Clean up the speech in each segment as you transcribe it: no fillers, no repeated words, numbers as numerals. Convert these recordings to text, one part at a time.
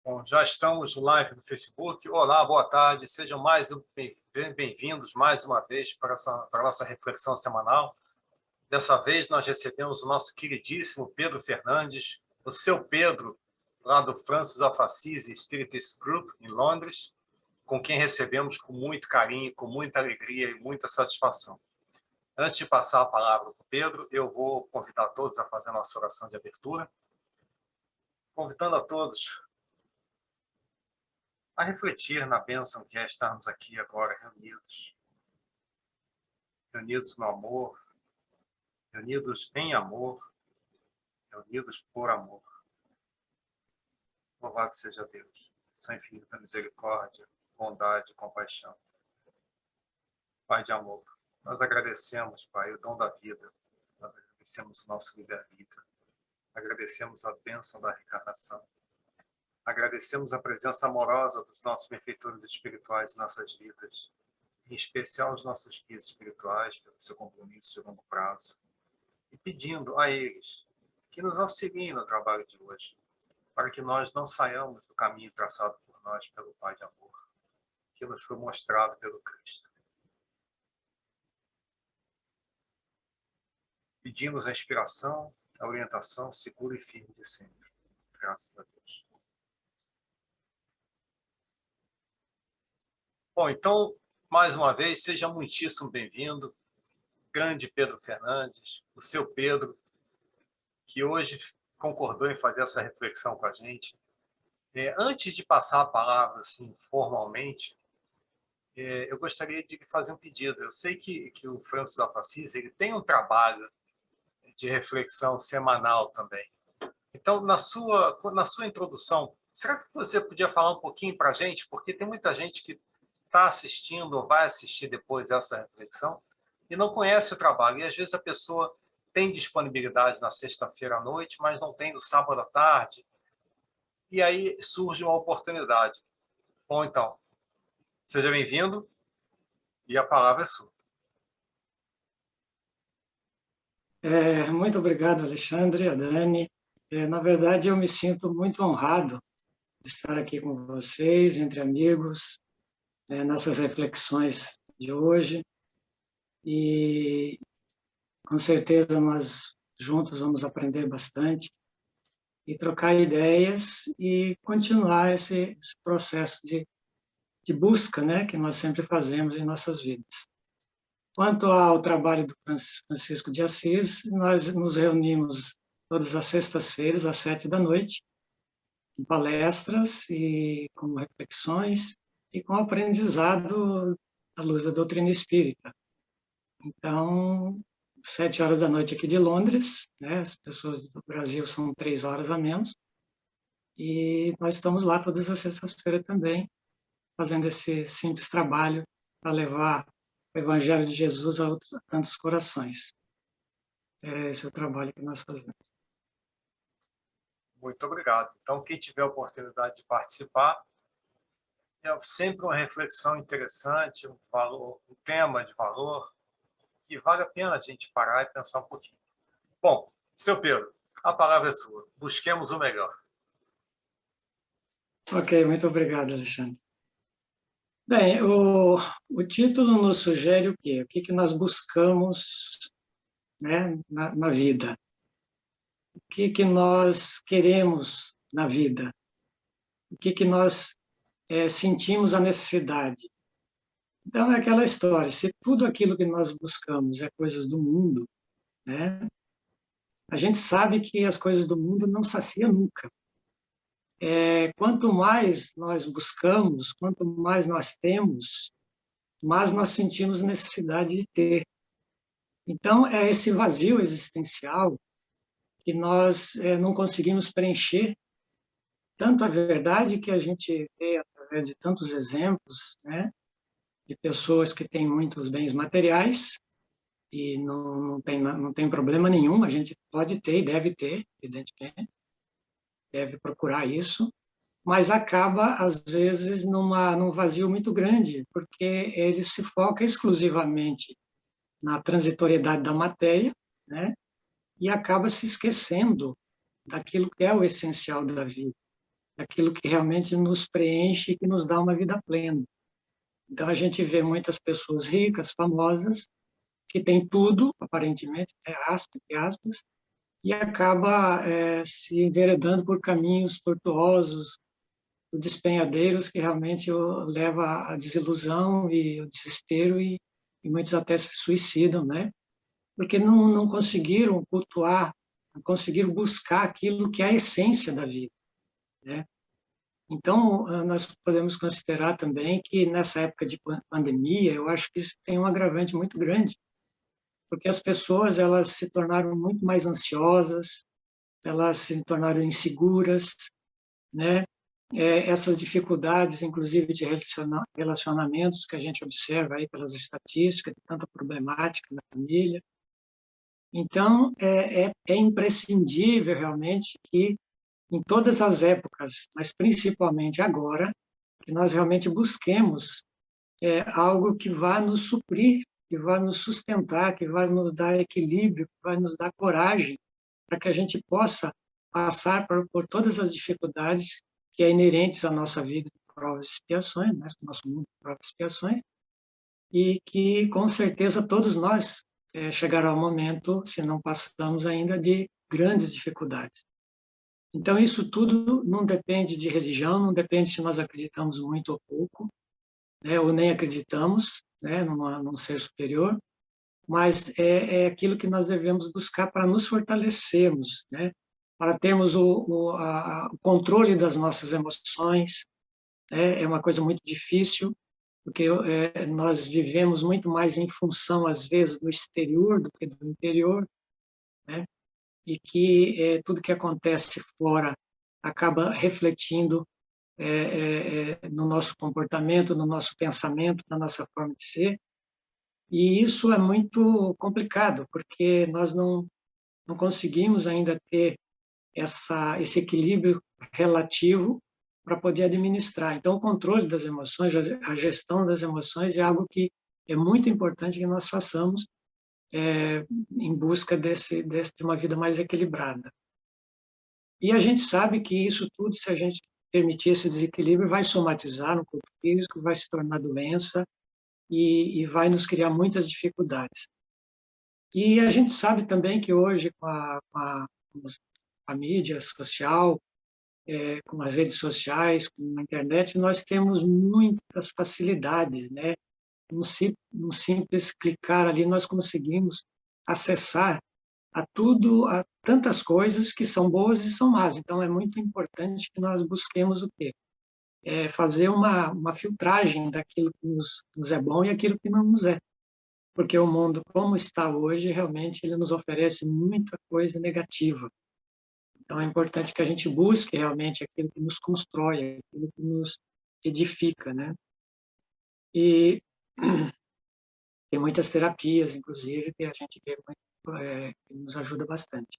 Bom, já estamos no live no Facebook. Olá, boa tarde. Sejam bem-vindos mais uma vez para a nossa reflexão semanal. Dessa vez nós recebemos o nosso queridíssimo Pedro Fernandes, o seu Pedro, lá do Francis of Assisi Spiritist Group, em Londres, com quem recebemos com muito carinho, com muita alegria e muita satisfação. Antes de passar a palavra para o Pedro, eu vou convidar todos a fazer a nossa oração de abertura, convidando a todos a refletir na bênção que é estarmos aqui agora reunidos no amor, reunidos em amor, reunidos por amor. Louvado seja Deus, sua infinita misericórdia, bondade e compaixão. Pai de amor, nós agradecemos, Pai, o dom da vida, nós agradecemos o nosso livre-arbítrio, agradecemos a bênção da reencarnação, agradecemos a presença amorosa dos nossos benfeitores espirituais em nossas vidas, em especial os nossos guias espirituais, pelo seu compromisso de longo prazo, e pedindo a eles que nos auxiliem no trabalho de hoje, para que nós não saiamos do caminho traçado por nós pelo Pai de amor, que nos foi mostrado pelo Cristo. Pedimos a inspiração, a orientação segura e firme de sempre. Graças a Deus. Bom, então, mais uma vez, seja muitíssimo bem-vindo, grande Pedro Fernandes, o seu Pedro, que hoje concordou em fazer essa reflexão com a gente. Antes de passar a palavra assim, formalmente, eu gostaria de fazer um pedido. Eu sei que o Francis of Assisi ele tem um trabalho de reflexão semanal também. Então, na sua introdução, será que você podia falar um pouquinho para a gente? Porque tem muita gente que está assistindo ou vai assistir depois essa reflexão e não conhece o trabalho. E, às vezes, a pessoa tem disponibilidade na sexta-feira à noite, mas não tem no sábado à tarde. E aí surge uma oportunidade. Bom, então, seja bem-vindo e a palavra é sua. Muito obrigado, Alexandre, a Dani. Na verdade, eu me sinto muito honrado de estar aqui com vocês, entre amigos, nessas reflexões de hoje. E, com certeza, nós juntos vamos aprender bastante e trocar ideias e continuar esse processo de busca, né, que nós sempre fazemos em nossas vidas. Quanto ao trabalho do Francisco de Assis, nós nos reunimos todas as sextas-feiras, às 7h, em palestras e com reflexões e com aprendizado à luz da doutrina espírita. Então, 7h aqui de Londres, né? As pessoas do Brasil são 3 horas a menos, e nós estamos lá todas as sextas-feiras também, fazendo esse simples trabalho para levar o Evangelho de Jesus a tantos corações. Esse é o trabalho que nós fazemos. Muito obrigado. Então, quem tiver a oportunidade de participar, é sempre uma reflexão interessante, um tema de valor, que vale a pena a gente parar e pensar um pouquinho. Bom, seu Pedro, a palavra é sua. Busquemos o melhor. Ok, muito obrigado, Alexandre. Bem, o título nos sugere o quê? O que nós buscamos, né, na vida? O que nós queremos na vida? O que nós sentimos a necessidade? Então, é aquela história, se tudo aquilo que nós buscamos é coisas do mundo, né, a gente sabe que as coisas do mundo não saciam nunca. Quanto mais nós buscamos, quanto mais nós temos, mais nós sentimos necessidade de ter. Então, é esse vazio existencial que nós não conseguimos preencher. Tanto a verdade que a gente vê através de tantos exemplos, né, de pessoas que têm muitos bens materiais e não tem problema nenhum, a gente pode ter e deve ter, evidentemente, deve procurar isso, mas acaba, às vezes, num vazio muito grande, porque ele se foca exclusivamente na transitoriedade da matéria, né, e acaba se esquecendo daquilo que é o essencial da vida. aquilo que realmente nos preenche e que nos dá uma vida plena. Então, a gente vê muitas pessoas ricas, famosas, que têm tudo, aparentemente, entre aspas, e acaba se enveredando por caminhos tortuosos, despenhadeiros, que realmente leva à desilusão e ao desespero, e muitos até se suicidam, né? Porque não conseguiram cultuar, não conseguiram buscar aquilo que é a essência da vida, né? Então, nós podemos considerar também que nessa época de pandemia, eu acho que isso tem um agravante muito grande, porque as pessoas elas se tornaram muito mais ansiosas, elas se tornaram inseguras, né? Essas dificuldades, inclusive de relacionamentos que a gente observa aí pelas estatísticas, de tanta problemática na família. Então, é imprescindível realmente que em todas as épocas, mas principalmente agora, que nós realmente busquemos algo que vá nos suprir, que vá nos sustentar, que vá nos dar equilíbrio, que vá nos dar coragem, para que a gente possa passar por todas as dificuldades que é inerentes à nossa vida de provas e expiações, né? Nosso mundo de provas e expiações, e que, com certeza, todos nós chegará o momento, se não passamos ainda, de grandes dificuldades. Então, isso tudo não depende de religião, não depende se nós acreditamos muito ou pouco, né, ou nem acreditamos, né, num ser superior, mas é aquilo que nós devemos buscar para nos fortalecermos, né, para termos o controle das nossas emoções. É uma coisa muito difícil, porque nós vivemos muito mais em função, às vezes, do exterior do que do interior, né, e que tudo que acontece fora acaba refletindo no nosso comportamento, no nosso pensamento, na nossa forma de ser. E isso é muito complicado, porque nós não conseguimos ainda ter esse equilíbrio relativo para poder administrar. Então, o controle das emoções, a gestão das emoções é algo que é muito importante que nós façamos em busca de uma vida mais equilibrada. E a gente sabe que isso tudo, se a gente permitir esse desequilíbrio, vai somatizar no corpo físico, vai se tornar doença e vai nos criar muitas dificuldades. E a gente sabe também que hoje, com a mídia social, com as redes sociais, com a internet, nós temos muitas facilidades, né? Num simples clicar ali, nós conseguimos acessar a tudo, a tantas coisas que são boas e são más. Então, é muito importante que nós busquemos o quê? Fazer uma filtragem daquilo que nos é bom e aquilo que não nos é. Porque o mundo, como está hoje, realmente ele nos oferece muita coisa negativa. Então, é importante que a gente busque realmente aquilo que nos constrói, aquilo que nos edifica, né? E tem muitas terapias, inclusive, que a gente vê que nos ajuda bastante.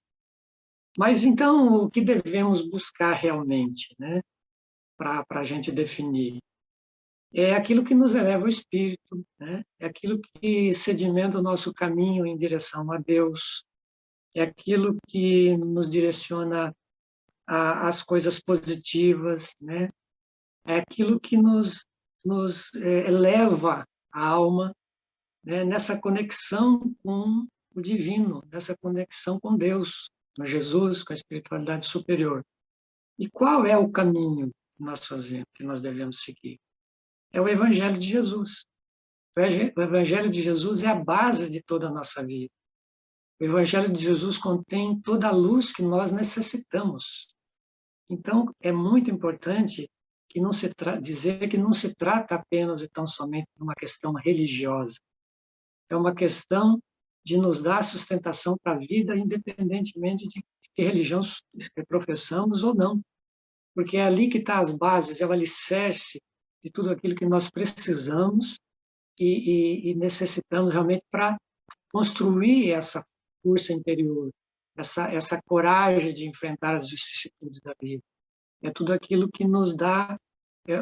Mas, então, o que devemos buscar realmente, né? Para a gente definir? É aquilo que nos eleva o espírito, né? É aquilo que sedimenta o nosso caminho em direção a Deus, é aquilo que nos direciona às coisas positivas, né? É aquilo que nos eleva a alma, né? Nessa conexão com o divino, nessa conexão com Deus, com Jesus, com a espiritualidade superior. E qual é o caminho que nós fazemos, que nós devemos seguir? É o Evangelho de Jesus. O Evangelho de Jesus é a base de toda a nossa vida. O Evangelho de Jesus contém toda a luz que nós necessitamos. Então, é muito importante que dizer que não se trata apenas e tão somente de uma questão religiosa. É uma questão de nos dar sustentação para a vida, independentemente de que religião professamos ou não. Porque é ali que estão as bases, é o alicerce de tudo aquilo que nós precisamos e necessitamos realmente para construir essa força interior, essa coragem de enfrentar as vicissitudes da vida. É tudo aquilo que nos dá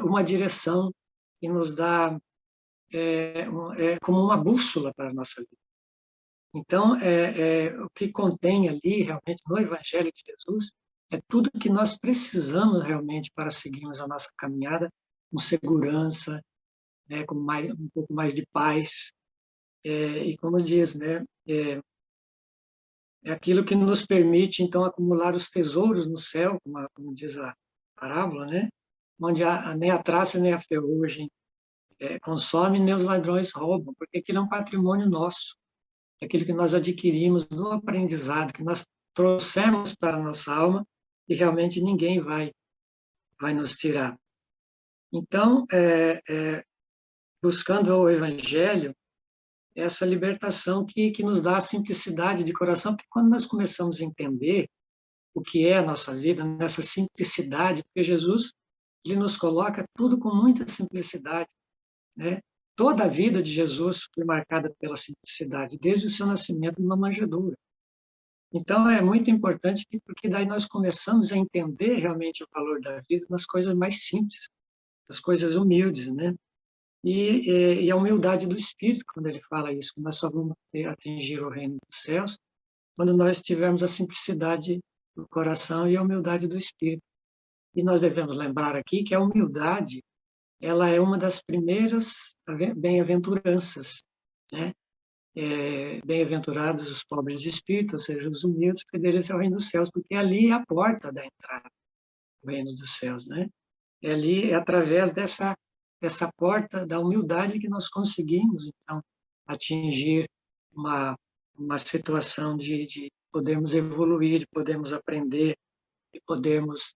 uma direção, que nos dá como uma bússola para a nossa vida. Então, o que contém ali, realmente, no Evangelho de Jesus, é tudo que nós precisamos realmente para seguirmos a nossa caminhada com segurança, né, com um pouco mais de paz. E como diz, né, é aquilo que nos permite, então, acumular os tesouros no céu, como diz a parábola, né, onde nem a traça nem a ferrugem consome, nem os ladrões roubam, porque aquilo é um patrimônio nosso, é aquilo que nós adquirimos no aprendizado, que nós trouxemos para a nossa alma e realmente ninguém vai nos tirar. Então, buscando o Evangelho, essa libertação que nos dá a simplicidade de coração, porque quando nós começamos a entender o que é a nossa vida, nessa simplicidade, porque Jesus ele nos coloca tudo com muita simplicidade, né? Toda a vida de Jesus foi marcada pela simplicidade, desde o seu nascimento numa manjedoura. Então, é muito importante, porque daí nós começamos a entender realmente o valor da vida nas coisas mais simples, nas coisas humildes, né? E a humildade do espírito, quando ele fala isso, que nós só vamos atingir o reino dos céus quando nós tivermos a simplicidade do coração e a humildade do espírito. E nós devemos lembrar aqui que a humildade, ela é uma das primeiras bem-aventuranças, né? Bem-aventurados os pobres de espírito, ou seja, os humildes, porque deles é o reino dos céus, porque ali é a porta da entrada do reino dos céus, né? Ali é através dessa porta da humildade que nós conseguimos, então, atingir uma situação de podermos evoluir, de podermos aprender, de podermos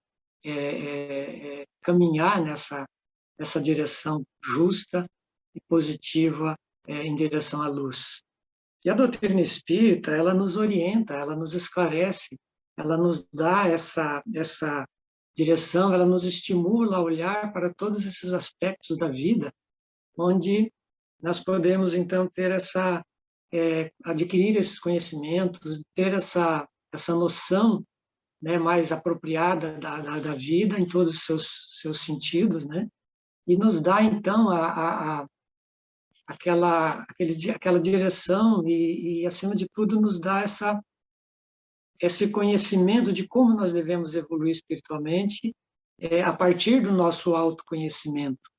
caminhar nessa direção justa e positiva em direção à luz. E a doutrina espírita, ela nos orienta, ela nos esclarece, ela nos dá essa direção, ela nos estimula a olhar para todos esses aspectos da vida, onde nós podemos, então, ter adquirir esses conhecimentos, ter essa noção, né, mais apropriada da vida em todos os seus sentidos, né? E nos dá, então, aquela direção e, acima de tudo, nos dá esse conhecimento de como nós devemos evoluir espiritualmente a partir do nosso autoconhecimento.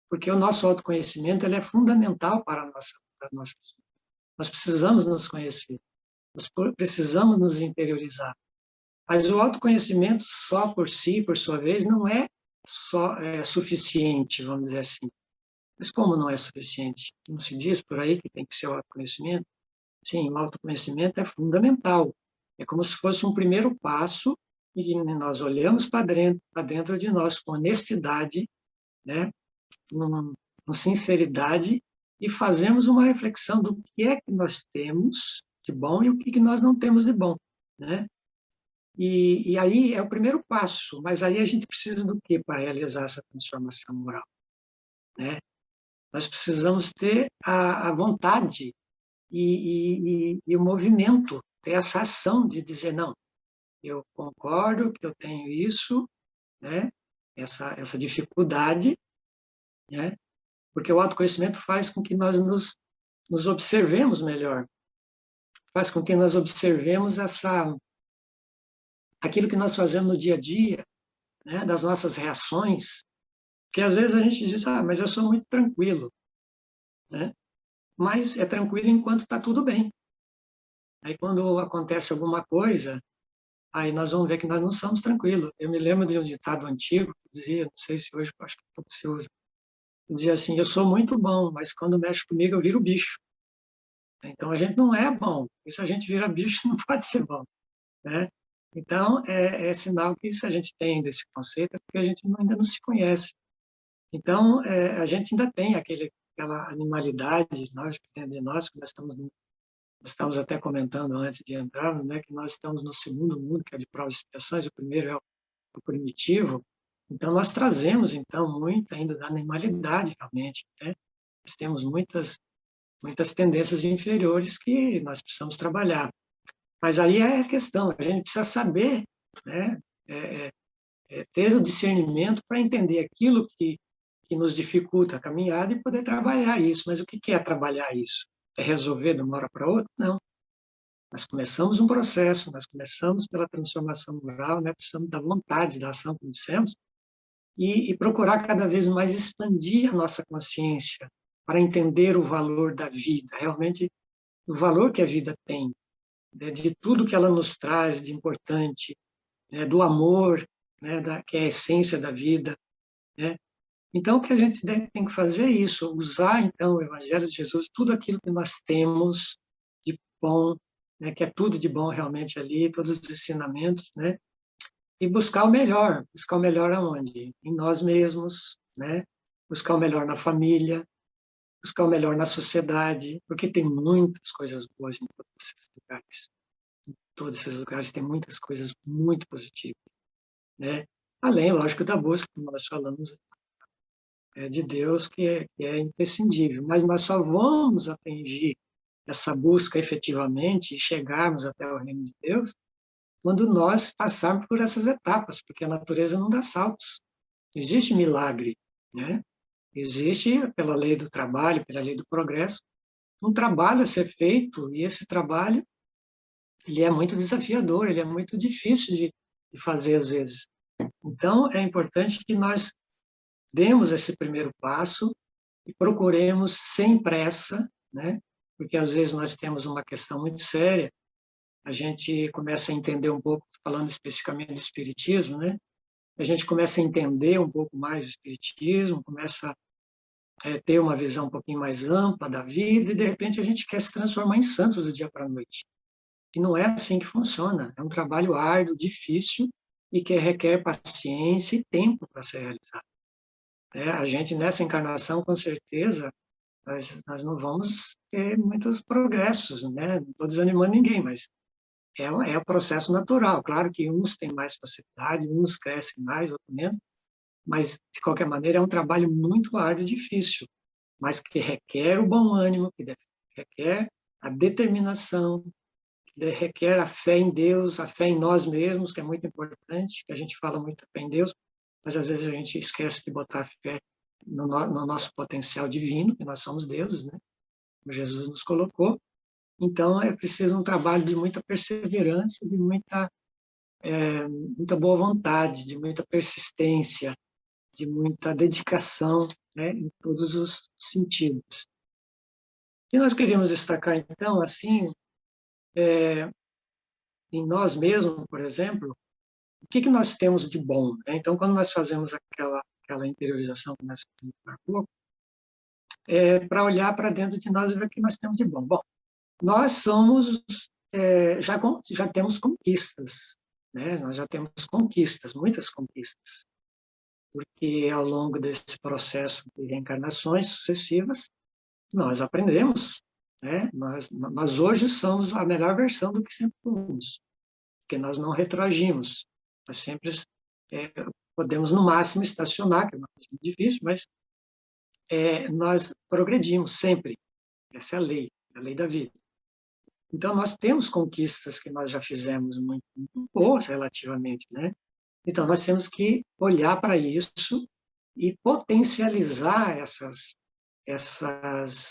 Porque o nosso autoconhecimento ele é fundamental para a nossa vida. Nós precisamos nos conhecer, nós precisamos nos interiorizar. Mas o autoconhecimento só por si, por sua vez, não é suficiente, vamos dizer assim. Mas como não é suficiente? Não se diz por aí que tem que ser o autoconhecimento? Sim, o autoconhecimento é fundamental. É como se fosse um primeiro passo e nós olhamos para dentro de nós com honestidade, né, com sinceridade e fazemos uma reflexão do que é que nós temos de bom e o que nós não temos de bom, né? E aí é o primeiro passo, mas aí a gente precisa do quê para realizar essa transformação moral, né? Nós precisamos ter a vontade e o movimento, ter essa ação de dizer, não, eu concordo que eu tenho isso, né? essa dificuldade, né? Porque o autoconhecimento faz com que nós nos observemos melhor, faz com que nós observemos aquilo que nós fazemos no dia a dia, né? Das nossas reações, que às vezes a gente diz, mas eu sou muito tranquilo, né? Mas é tranquilo enquanto está tudo bem. Aí quando acontece alguma coisa, aí nós vamos ver que nós não somos tranquilos. Eu me lembro de um ditado antigo que dizia, não sei se hoje acho que pouco se usa, dizia assim, eu sou muito bom, mas quando mexe comigo eu viro bicho. Então a gente não é bom, e se a gente vira bicho não pode ser bom, né? Então é sinal que se a gente tem desse conceito é porque a gente ainda não se conhece. Então a gente ainda tem aquela animalidade dentro de nós, que nós estamos até comentando antes de entrarmos, né, que nós estamos no segundo mundo, que é de provas e expiações, o primeiro é o primitivo. Então nós trazemos então muito ainda da animalidade realmente, né? Nós temos muitas tendências inferiores que nós precisamos trabalhar. Mas aí é a questão, a gente precisa saber, né, ter o discernimento para entender aquilo que nos dificulta a caminhada e poder trabalhar isso. Mas o que é trabalhar isso? É resolver de uma hora para outra? Não. Nós começamos um processo, nós começamos pela transformação moral, né? Precisamos da vontade, da ação, como dissemos, e procurar cada vez mais expandir a nossa consciência para entender o valor da vida, realmente o valor que a vida tem, né? De tudo que ela nos traz de importante, né? Do amor, né? Que é a essência da vida, né? Então, o que a gente tem que fazer é isso, usar, então, o Evangelho de Jesus, tudo aquilo que nós temos de bom, né, que é tudo de bom realmente ali, todos os ensinamentos, né, e buscar o melhor aonde? Em nós mesmos, né, buscar o melhor na família, buscar o melhor na sociedade, porque tem muitas coisas boas em todos esses lugares. Em todos esses lugares tem muitas coisas muito positivas, né? Além, lógico, da busca, como nós falamos, de Deus, que é imprescindível. Mas nós só vamos atingir essa busca efetivamente e chegarmos até o reino de Deus quando nós passarmos por essas etapas, porque a natureza não dá saltos. Existe milagre, né? Existe, pela lei do trabalho, pela lei do progresso, um trabalho a ser feito, e esse trabalho ele é muito desafiador, ele é muito difícil de fazer às vezes. Então, é importante que nós demos esse primeiro passo e procuremos sem pressa, né? Porque às vezes nós temos uma questão muito séria, a gente começa a entender um pouco, falando especificamente do espiritismo, né? A gente começa a entender um pouco mais do espiritismo, começa a ter uma visão um pouquinho mais ampla da vida e de repente a gente quer se transformar em santos do dia para a noite. E não é assim que funciona. É um trabalho árduo, difícil e que requer paciência e tempo para ser realizado. A gente, nessa encarnação, com certeza, nós não vamos ter muitos progressos, né? Não estou desanimando ninguém, mas é o processo natural. Claro que uns têm mais facilidade, uns crescem mais, outros menos, mas, de qualquer maneira, é um trabalho muito árduo e difícil, mas que requer o bom ânimo, que requer a determinação, que requer a fé em Deus, a fé em nós mesmos, que é muito importante, que a gente fala muito fé em Deus, mas às vezes a gente esquece de botar fé no nosso potencial divino, que nós somos deuses, né? Como Jesus nos colocou. Então, é preciso um trabalho de muita perseverança, de muita boa vontade, de muita persistência, de muita dedicação, né? Em todos os sentidos. E nós queríamos destacar, então, assim, em nós mesmos, por exemplo, o que nós temos de bom, né? Então, quando nós fazemos aquela interiorização que nós fizemos há pouco, para olhar para dentro de nós e ver o que nós temos de bom. Bom, nós somos, já temos conquistas, né? Nós já temos conquistas, muitas conquistas, porque ao longo desse processo de reencarnações sucessivas, nós aprendemos, né? Nós hoje somos a melhor versão do que sempre fomos, porque nós não retroagimos, nós sempre podemos, no máximo, estacionar, que é uma coisa muito difícil, mas nós progredimos sempre. Essa é a lei da vida. Então, nós temos conquistas que nós já fizemos muito, muito boas relativamente, né? Então, nós temos que olhar para isso e potencializar essas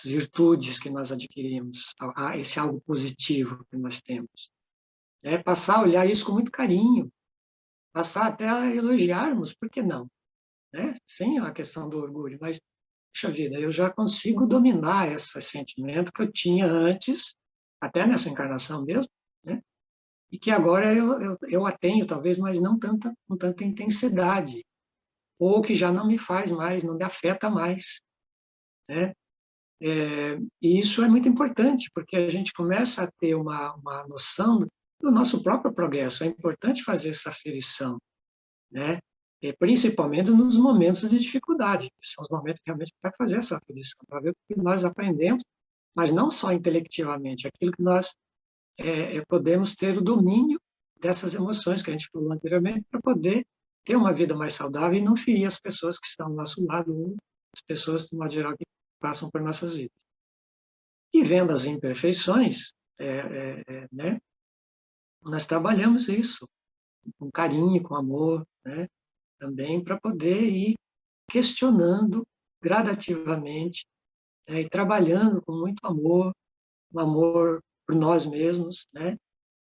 virtudes que nós adquirimos, esse algo positivo que nós temos. Passar a olhar isso com muito carinho, passar até a elogiarmos, por que não? Né? Sem a questão do orgulho, mas, puxa vida, eu já consigo dominar esse sentimento que eu tinha antes, até nessa encarnação mesmo, né? E que agora eu a tenho, talvez, mas não com tanta intensidade, ou que já não me faz mais, não me afeta mais, né? E isso é muito importante, porque a gente começa a ter uma noção do nosso próprio progresso. É importante fazer essa aferição, né? Principalmente nos momentos de dificuldade, que são os momentos que realmente vai fazer essa aferição, para ver o que nós aprendemos, mas não só intelectivamente, aquilo que nós podemos ter o domínio dessas emoções que a gente falou anteriormente, para poder ter uma vida mais saudável e não ferir as pessoas que estão ao nosso lado, ou as pessoas, de modo geral, que passam por nossas vidas. E vendo as imperfeições, né, nós trabalhamos isso com carinho, com amor, né, também para poder ir questionando gradativamente, e trabalhando com muito amor, um amor por nós mesmos, né?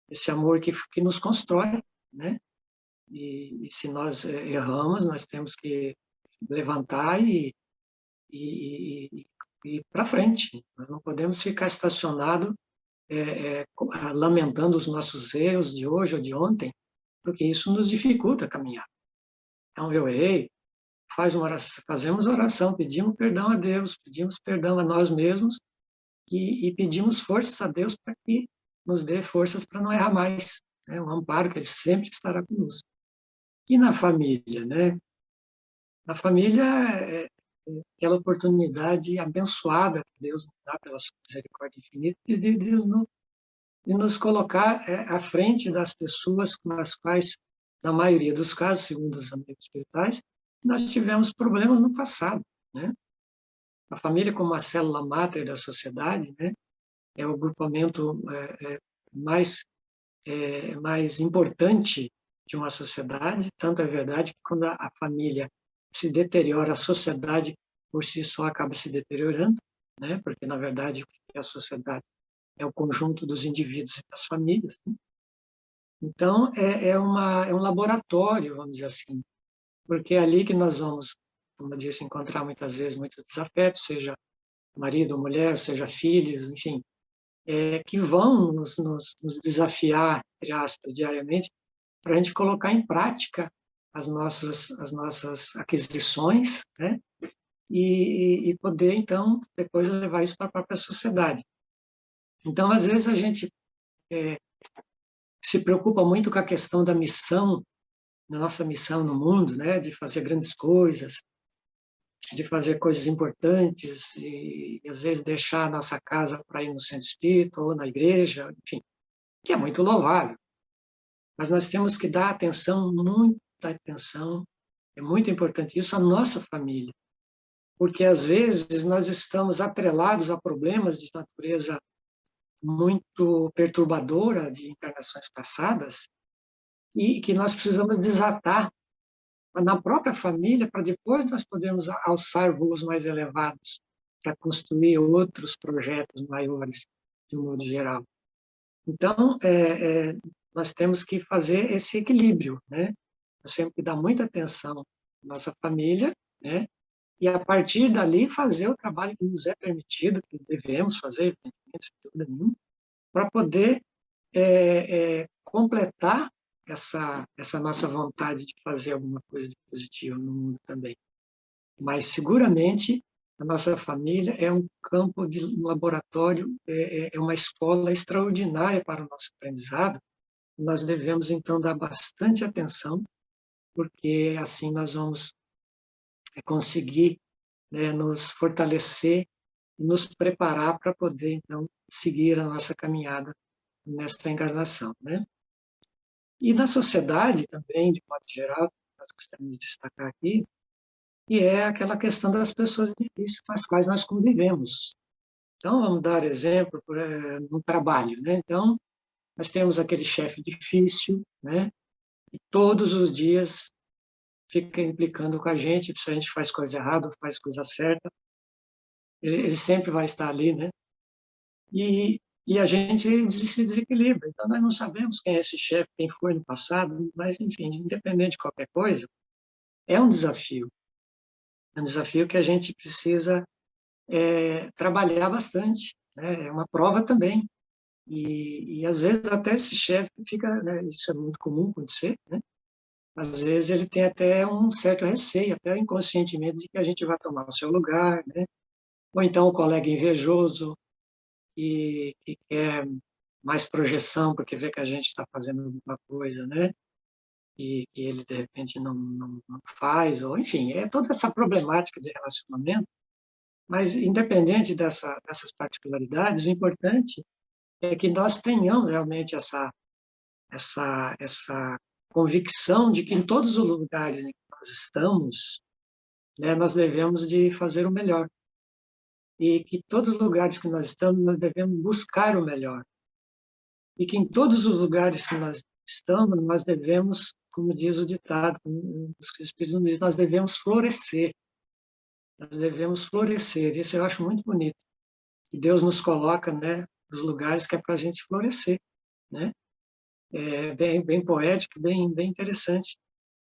Esse amor que nos constrói, né? E se nós erramos, nós temos que levantar e ir para frente. Nós não podemos ficar estacionado lamentando os nossos erros de hoje ou de ontem, porque isso nos dificulta caminhar. Então, eu errei, fazemos oração, pedimos perdão a Deus, pedimos perdão a nós mesmos e pedimos forças a Deus para que nos dê forças para não errar mais, né? Um amparo que Ele sempre estará conosco. E na família, né? Na família é aquela oportunidade abençoada que Deus nos dá pela sua misericórdia infinita de nos colocar à frente das pessoas com as quais, na maioria dos casos, segundo os amigos espirituais, nós tivemos problemas no passado, né? A família como a célula máter da sociedade, né? É o agrupamento mais importante de uma sociedade, tanto é verdade que quando a família se deteriora, a sociedade por si só acaba se deteriorando, né? Porque, na verdade, o que é a sociedade? É o conjunto dos indivíduos e das famílias, né? Então, é um laboratório, vamos dizer assim, porque é ali que nós vamos, como eu disse, encontrar muitas vezes muitos desafetos, seja marido ou mulher, seja filhos, enfim, que vão nos desafiar, entre aspas, diariamente, para a gente colocar em prática as nossas aquisições, né? E poder, então, depois levar isso para a própria sociedade. Então, às vezes, a gente se preocupa muito com a questão da missão, da nossa missão no mundo, né? De fazer grandes coisas, de fazer coisas importantes e às vezes deixar a nossa casa para ir no centro espírita ou na igreja, enfim, que é muito louvável. Mas nós temos que dar atenção, muita atenção, é muito importante isso, à nossa família. Porque às vezes nós estamos atrelados a problemas de natureza muito perturbadora de encarnações passadas e que nós precisamos desatar na própria família para depois nós podermos alçar voos mais elevados para construir outros projetos maiores de um modo geral. Então, nós temos que fazer esse equilíbrio, né? Nós temos que dar muita atenção à nossa família, né? E a partir dali fazer o trabalho que nos é permitido, que devemos fazer, evidentemente, sem dúvida nenhuma, para poder completar essa nossa vontade de fazer alguma coisa de positivo no mundo também. Mas, seguramente, a nossa família é um campo de um laboratório, é uma escola extraordinária para o nosso aprendizado. Nós devemos, então, dar bastante atenção, porque assim nós vamos conseguir, né, nos fortalecer e nos preparar para poder, então, seguir a nossa caminhada nessa encarnação, né? E na sociedade também, de modo geral, nós gostaríamos de destacar aqui, que é aquela questão das pessoas difíceis com as quais nós convivemos. Então, vamos dar exemplo no trabalho, né? Então, nós temos aquele chefe difícil, né? E todos os dias fica implicando com a gente, se a gente faz coisa errada ou faz coisa certa, ele sempre vai estar ali, né? E a gente se desequilibra. Então, nós não sabemos quem é esse chefe, quem foi no passado, mas, enfim, independente de qualquer coisa, é um desafio. É um desafio que a gente precisa trabalhar bastante, né? É uma prova também. E às vezes, até esse chefe fica, né, isso é muito comum acontecer, né? Às vezes ele tem até um certo receio, até inconscientemente, de que a gente vai tomar o seu lugar, né? Ou então o colega invejoso que quer mais projeção porque vê que a gente está fazendo alguma coisa, né? E que ele, de repente, não faz, ou enfim, é toda essa problemática de relacionamento. Mas, independente dessas particularidades, o importante é que nós tenhamos realmente essa convicção de que em todos os lugares em que nós estamos, né, nós devemos de fazer o melhor. E que todos os lugares que nós estamos, nós devemos buscar o melhor. E que em todos os lugares que nós estamos, nós devemos, como diz o ditado, como os Espíritos dizem, nós devemos florescer. Nós devemos florescer. Isso eu acho muito bonito. Que Deus nos coloca, né, dos lugares que é para a gente florescer, né? É bem poético, bem interessante.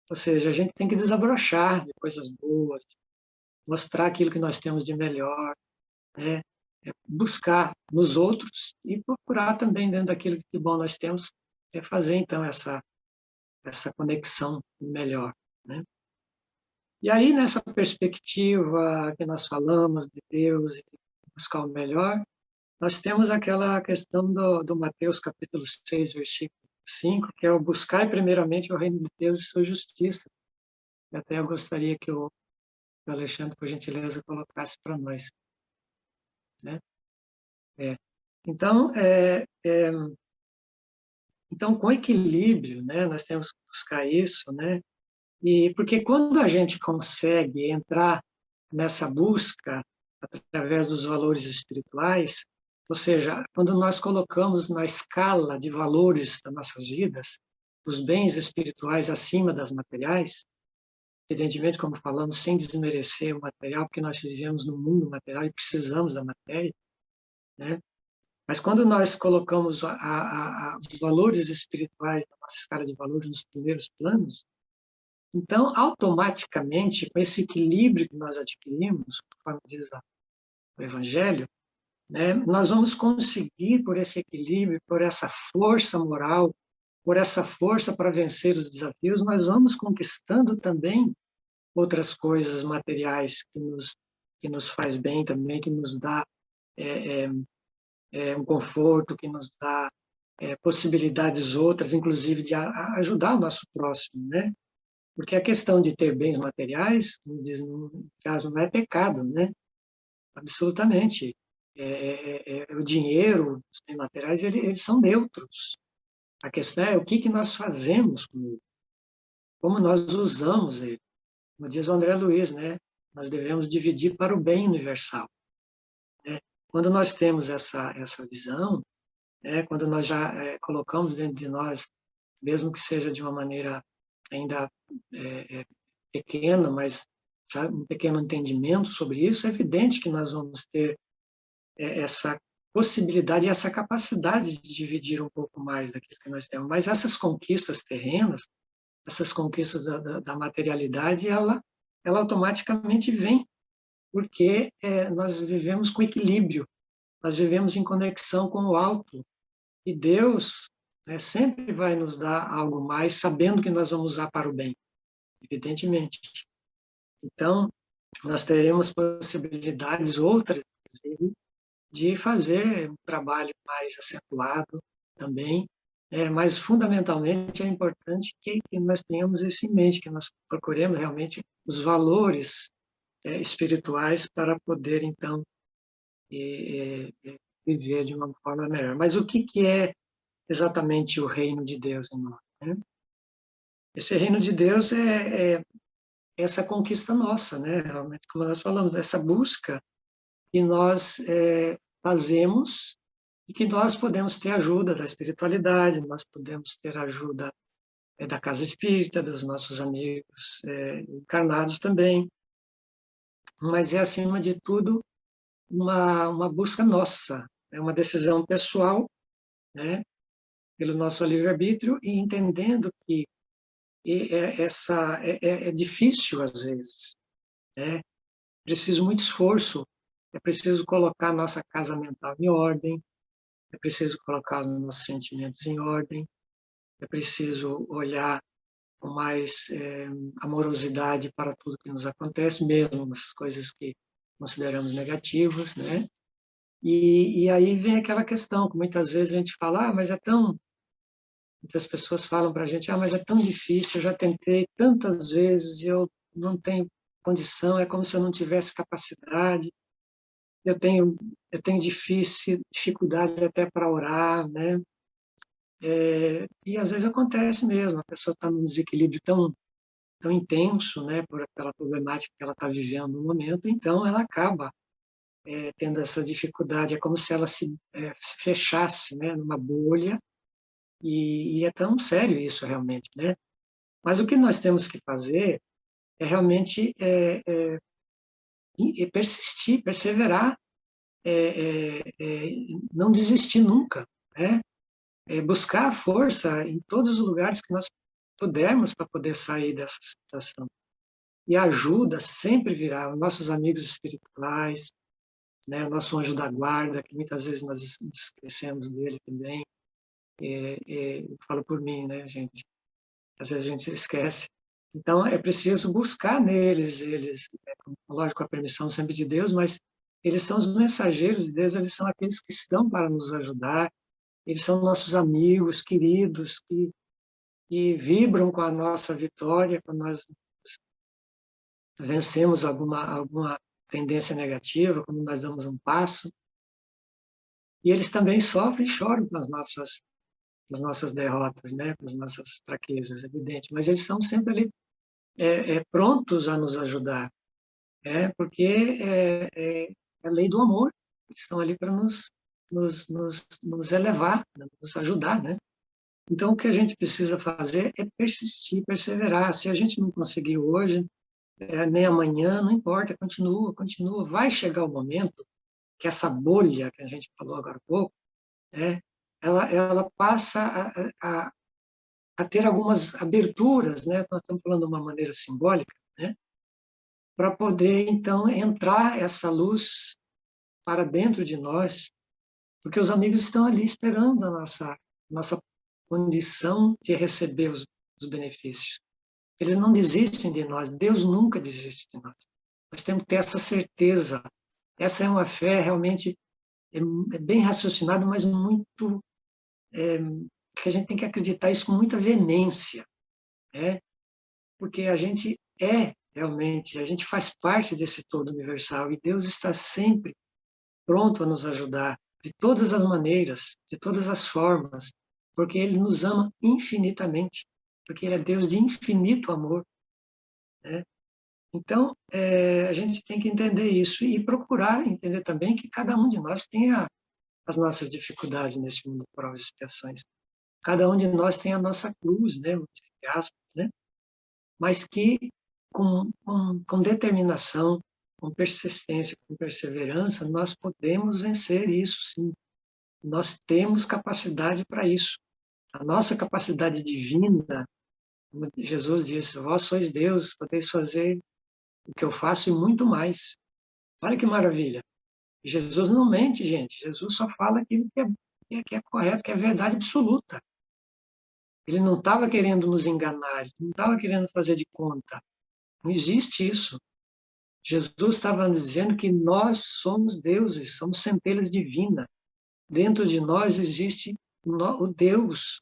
Ou seja, a gente tem que desabrochar de coisas boas, mostrar aquilo que nós temos de melhor, né? Buscar nos outros e procurar também dentro daquilo que de bom nós temos, fazer então essa conexão melhor, né? E aí, nessa perspectiva que nós falamos de Deus e buscar o melhor, nós temos aquela questão do Mateus capítulo 6, versículo 5, que é o buscar primeiramente o reino de Deus e sua justiça. E até eu gostaria que o Alexandre, por gentileza, colocasse para nós, né? Então, então, com equilíbrio, né, nós temos que buscar isso, né? E porque quando a gente consegue entrar nessa busca através dos valores espirituais, ou seja, quando nós colocamos na escala de valores das nossas vidas os bens espirituais acima das materiais, evidentemente, como falamos, sem desmerecer o material, porque nós vivemos no mundo material e precisamos da matéria, né? Mas quando nós colocamos os valores espirituais da nossa escala de valores nos primeiros planos, então, automaticamente, com esse equilíbrio que nós adquirimos, conforme diz o Evangelho, né, nós vamos conseguir, por esse equilíbrio, por essa força moral, por essa força para vencer os desafios, nós vamos conquistando também outras coisas materiais que nos faz bem também, que nos dá um conforto, que nos dá possibilidades outras, inclusive de ajudar o nosso próximo, né? Porque a questão de ter bens materiais, como diz no caso, não é pecado, né? Absolutamente. O dinheiro, os bens materiais, eles são neutros. A questão é o que nós fazemos com ele, como nós usamos ele. Como diz o André Luiz, né? Nós devemos dividir para o bem universal, né? Quando nós temos essa visão, né? Quando nós já colocamos dentro de nós, mesmo que seja de uma maneira ainda pequena, mas já um pequeno entendimento sobre isso, é evidente que nós vamos ter essa possibilidade e essa capacidade de dividir um pouco mais daquilo que nós temos. Mas essas conquistas terrenas, essas conquistas da materialidade, ela automaticamente vem, porque nós vivemos com equilíbrio, nós vivemos em conexão com o alto, e Deus, né, sempre vai nos dar algo mais, sabendo que nós vamos usar para o bem, evidentemente. Então, nós teremos possibilidades outras, inclusive, de fazer um trabalho mais acentuado também, mas fundamentalmente é importante que nós tenhamos isso em mente, que nós procuremos realmente os valores espirituais para poder, então, viver de uma forma melhor. Mas o que é exatamente o reino de Deus em nós, né? Esse reino de Deus é essa conquista nossa, né? Realmente, como nós falamos, essa busca que nós fazemos e que nós podemos ter ajuda da espiritualidade, nós podemos ter ajuda da casa espírita, dos nossos amigos encarnados também, mas é, acima de tudo, uma busca nossa, é uma decisão pessoal, né, pelo nosso livre-arbítrio, e entendendo que é difícil às vezes, né? Preciso muito esforço, é preciso colocar a nossa casa mental em ordem, é preciso colocar os nossos sentimentos em ordem, é preciso olhar com mais amorosidade para tudo que nos acontece, mesmo as coisas que consideramos negativas, né? E aí vem aquela questão, que muitas vezes a gente fala, mas muitas pessoas falam para a gente, mas é tão difícil, eu já tentei tantas vezes e eu não tenho condição, é como se eu não tivesse capacidade, eu tenho dificuldade até para orar, né? E às vezes acontece mesmo, a pessoa está num desequilíbrio tão intenso, né, por aquela problemática que ela está vivendo no momento, então ela acaba tendo essa dificuldade, é como se ela se fechasse, né, numa bolha, e é tão sério isso realmente, né? Mas o que nós temos que fazer é realmente persistir, perseverar, não desistir nunca, né? Buscar a força em todos os lugares que nós pudermos para poder sair dessa situação. E a ajuda sempre virá. Os nossos amigos espirituais, né? O nosso anjo da guarda, que muitas vezes nós esquecemos dele também. Eu falo por mim, né, gente? Às vezes a gente esquece. Então, é preciso buscar neles, lógico, com a permissão sempre de Deus, mas eles são os mensageiros de Deus, eles são aqueles que estão para nos ajudar, eles são nossos amigos queridos, que vibram com a nossa vitória, quando nós vencemos alguma tendência negativa, quando nós damos um passo. E eles também sofrem e choram com as nossas derrotas, né? Com as nossas fraquezas, evidente, mas eles estão sempre ali prontos a nos ajudar, porque é a lei do amor, eles estão ali para nos elevar, nos ajudar, né? Então, o que a gente precisa fazer é persistir, perseverar. Se a gente não conseguir hoje, nem amanhã, não importa, continua, continua. Vai chegar o momento que essa bolha que a gente falou agora há pouco, ela passa a ter algumas aberturas, né? Nós estamos falando de uma maneira simbólica, né? Para poder, então, entrar essa luz para dentro de nós, porque os amigos estão ali esperando a nossa condição de receber os benefícios. Eles não desistem de nós, Deus nunca desiste de nós. Nós temos que ter essa certeza. Essa é uma fé realmente bem raciocinada, mas muito que a gente tem que acreditar isso com muita veemência, né? Porque a gente realmente, a gente faz parte desse todo universal e Deus está sempre pronto a nos ajudar de todas as maneiras, de todas as formas, porque Ele nos ama infinitamente, porque Ele é Deus de infinito amor, né? Então, a gente tem que entender isso e procurar entender também que cada um de nós tem as nossas dificuldades nesse mundo de provas e expiações. Cada um de nós tem a nossa cruz, né, entre aspas, né? Mas que com determinação, com persistência, com perseverança, nós podemos vencer isso, sim. Nós temos capacidade para isso. A nossa capacidade divina, como Jesus disse, vós sois Deus, podeis fazer o que eu faço e muito mais. Olha que maravilha. Jesus não mente, gente. Jesus só fala aquilo que é correto, que é verdade absoluta. Ele não estava querendo nos enganar, ele não estava querendo fazer de conta. Não existe isso. Jesus estava dizendo que nós somos deuses, somos centelhas divinas. Dentro de nós existe o Deus,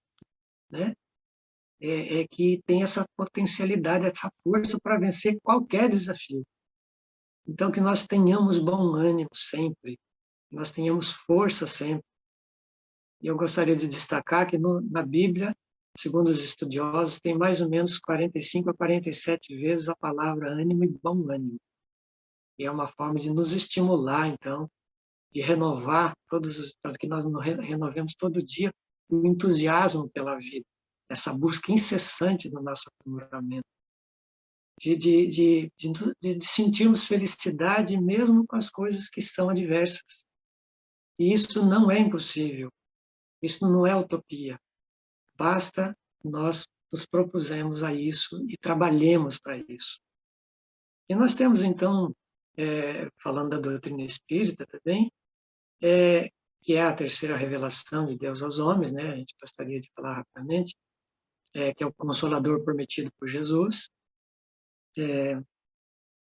né? Que tem essa potencialidade, essa força para vencer qualquer desafio. Então, que nós tenhamos bom ânimo sempre, que nós tenhamos força sempre. E eu gostaria de destacar que na Bíblia, segundo os estudiosos, tem mais ou menos 45 a 47 vezes a palavra ânimo e bom ânimo. E é uma forma de nos estimular, então, de renovar para que nós renovemos todo dia o entusiasmo pela vida, essa busca incessante do nosso aprimoramento, de sentirmos felicidade mesmo com as coisas que são adversas. E isso não é impossível, isso não é utopia. Basta nós nos propusemos a isso e trabalhemos para isso. E nós temos, então, falando da doutrina espírita também, que é a terceira revelação de Deus aos homens, né? A gente gostaria de falar rapidamente, que é o Consolador prometido por Jesus,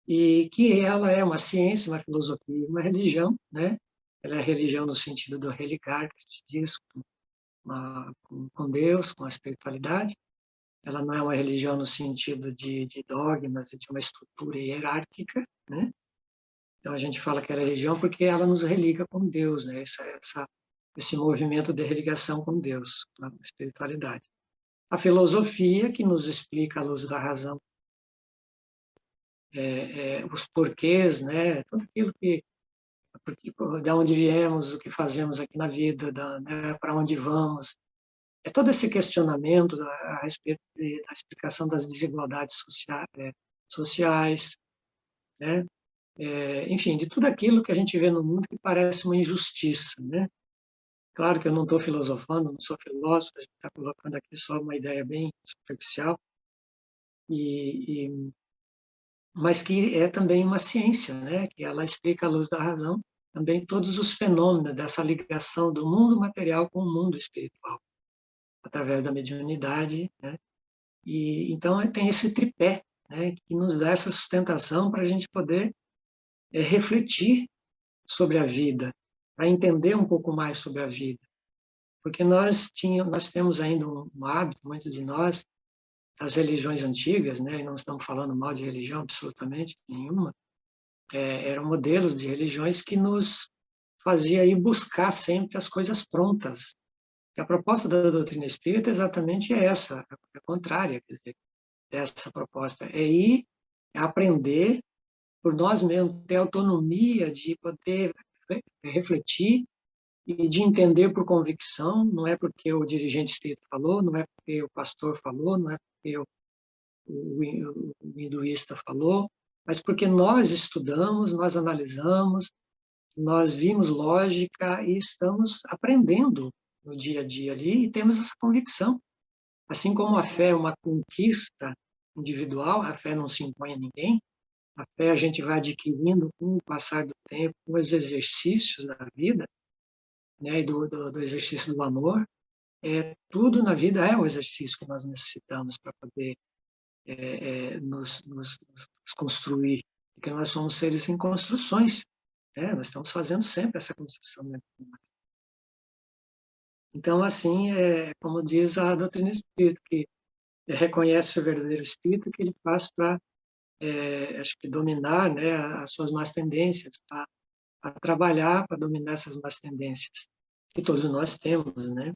e que ela é uma ciência, uma filosofia, uma religião, né? Ela é religião no sentido do religar, que se diz, com Deus, com a espiritualidade. Ela não é uma religião no sentido de dogmas, de uma estrutura hierárquica, né? Então a gente fala que ela é religião porque ela nos religa com Deus, né? Esse movimento de religação com Deus, a espiritualidade. A filosofia, que nos explica à luz da razão os porquês, né? Tudo aquilo de onde viemos, o que fazemos aqui na vida, né? Para onde vamos. Todo esse questionamento a respeito da explicação das desigualdades sociais, né? enfim, de tudo aquilo que a gente vê no mundo que parece uma injustiça, né? Claro que eu não estou filosofando, não sou filósofo, a gente está colocando aqui só uma ideia bem superficial, e, mas que é também uma ciência, né? Que ela explica à luz da razão também todos os fenômenos dessa ligação do mundo material com o mundo espiritual, através da mediunidade, né? E então tem esse tripé, né? Que nos dá essa sustentação para a gente poder refletir sobre a vida, para entender um pouco mais sobre a vida, porque nós temos ainda um hábito, muitos de nós, das religiões antigas, né? E não estamos falando mal de religião absolutamente nenhuma, eram modelos de religiões que nos fazia ir buscar sempre as coisas prontas. E a proposta da doutrina espírita exatamente é essa, é a contrária, quer dizer, dessa proposta, é ir aprender por nós mesmos, ter autonomia de poder refletir e de entender por convicção, não é porque o dirigente espírita falou, não é porque o pastor falou, não é porque o hinduísta falou, mas porque nós estudamos, nós analisamos, nós vimos lógica e estamos aprendendo no dia a dia ali e temos essa convicção. Assim como a fé é uma conquista individual, a fé não se impõe a ninguém, a fé a gente vai adquirindo com o passar do tempo, com os exercícios da vida, né, e do exercício do amor. Tudo na vida é um exercício que nós necessitamos para poder nos construir, porque nós somos seres em construções, né? Nós estamos fazendo sempre essa construção dentro de nós. Então, assim, como diz a doutrina espírita, que reconhece o verdadeiro espírito, que ele faz para, acho que, dominar, né, as suas más tendências, para trabalhar para dominar essas más tendências que todos nós temos, né?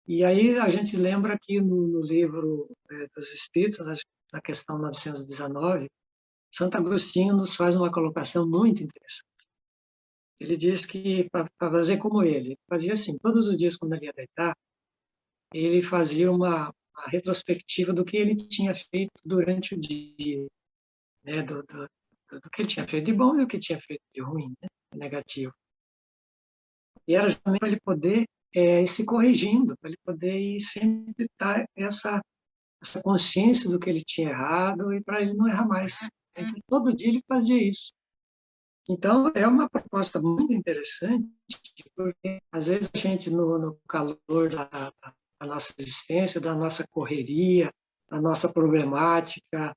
E aí a gente lembra que no livro dos Espíritos, na questão 919, Santo Agostinho nos faz uma colocação muito interessante. Ele diz que, para fazer como ele fazia assim, todos os dias quando ele ia deitar, ele fazia uma retrospectiva do que ele tinha feito durante o dia, né? Do que ele tinha feito de bom e o que tinha feito de ruim, né? Negativo. E era justamente para ele poder ir se corrigindo, para ele poder ir sempre estar essa consciência do que ele tinha errado e para ele não errar mais. Então, todo dia ele fazia isso. Então, é uma proposta muito interessante, porque às vezes a gente, no calor da nossa existência, da nossa correria, da nossa problemática,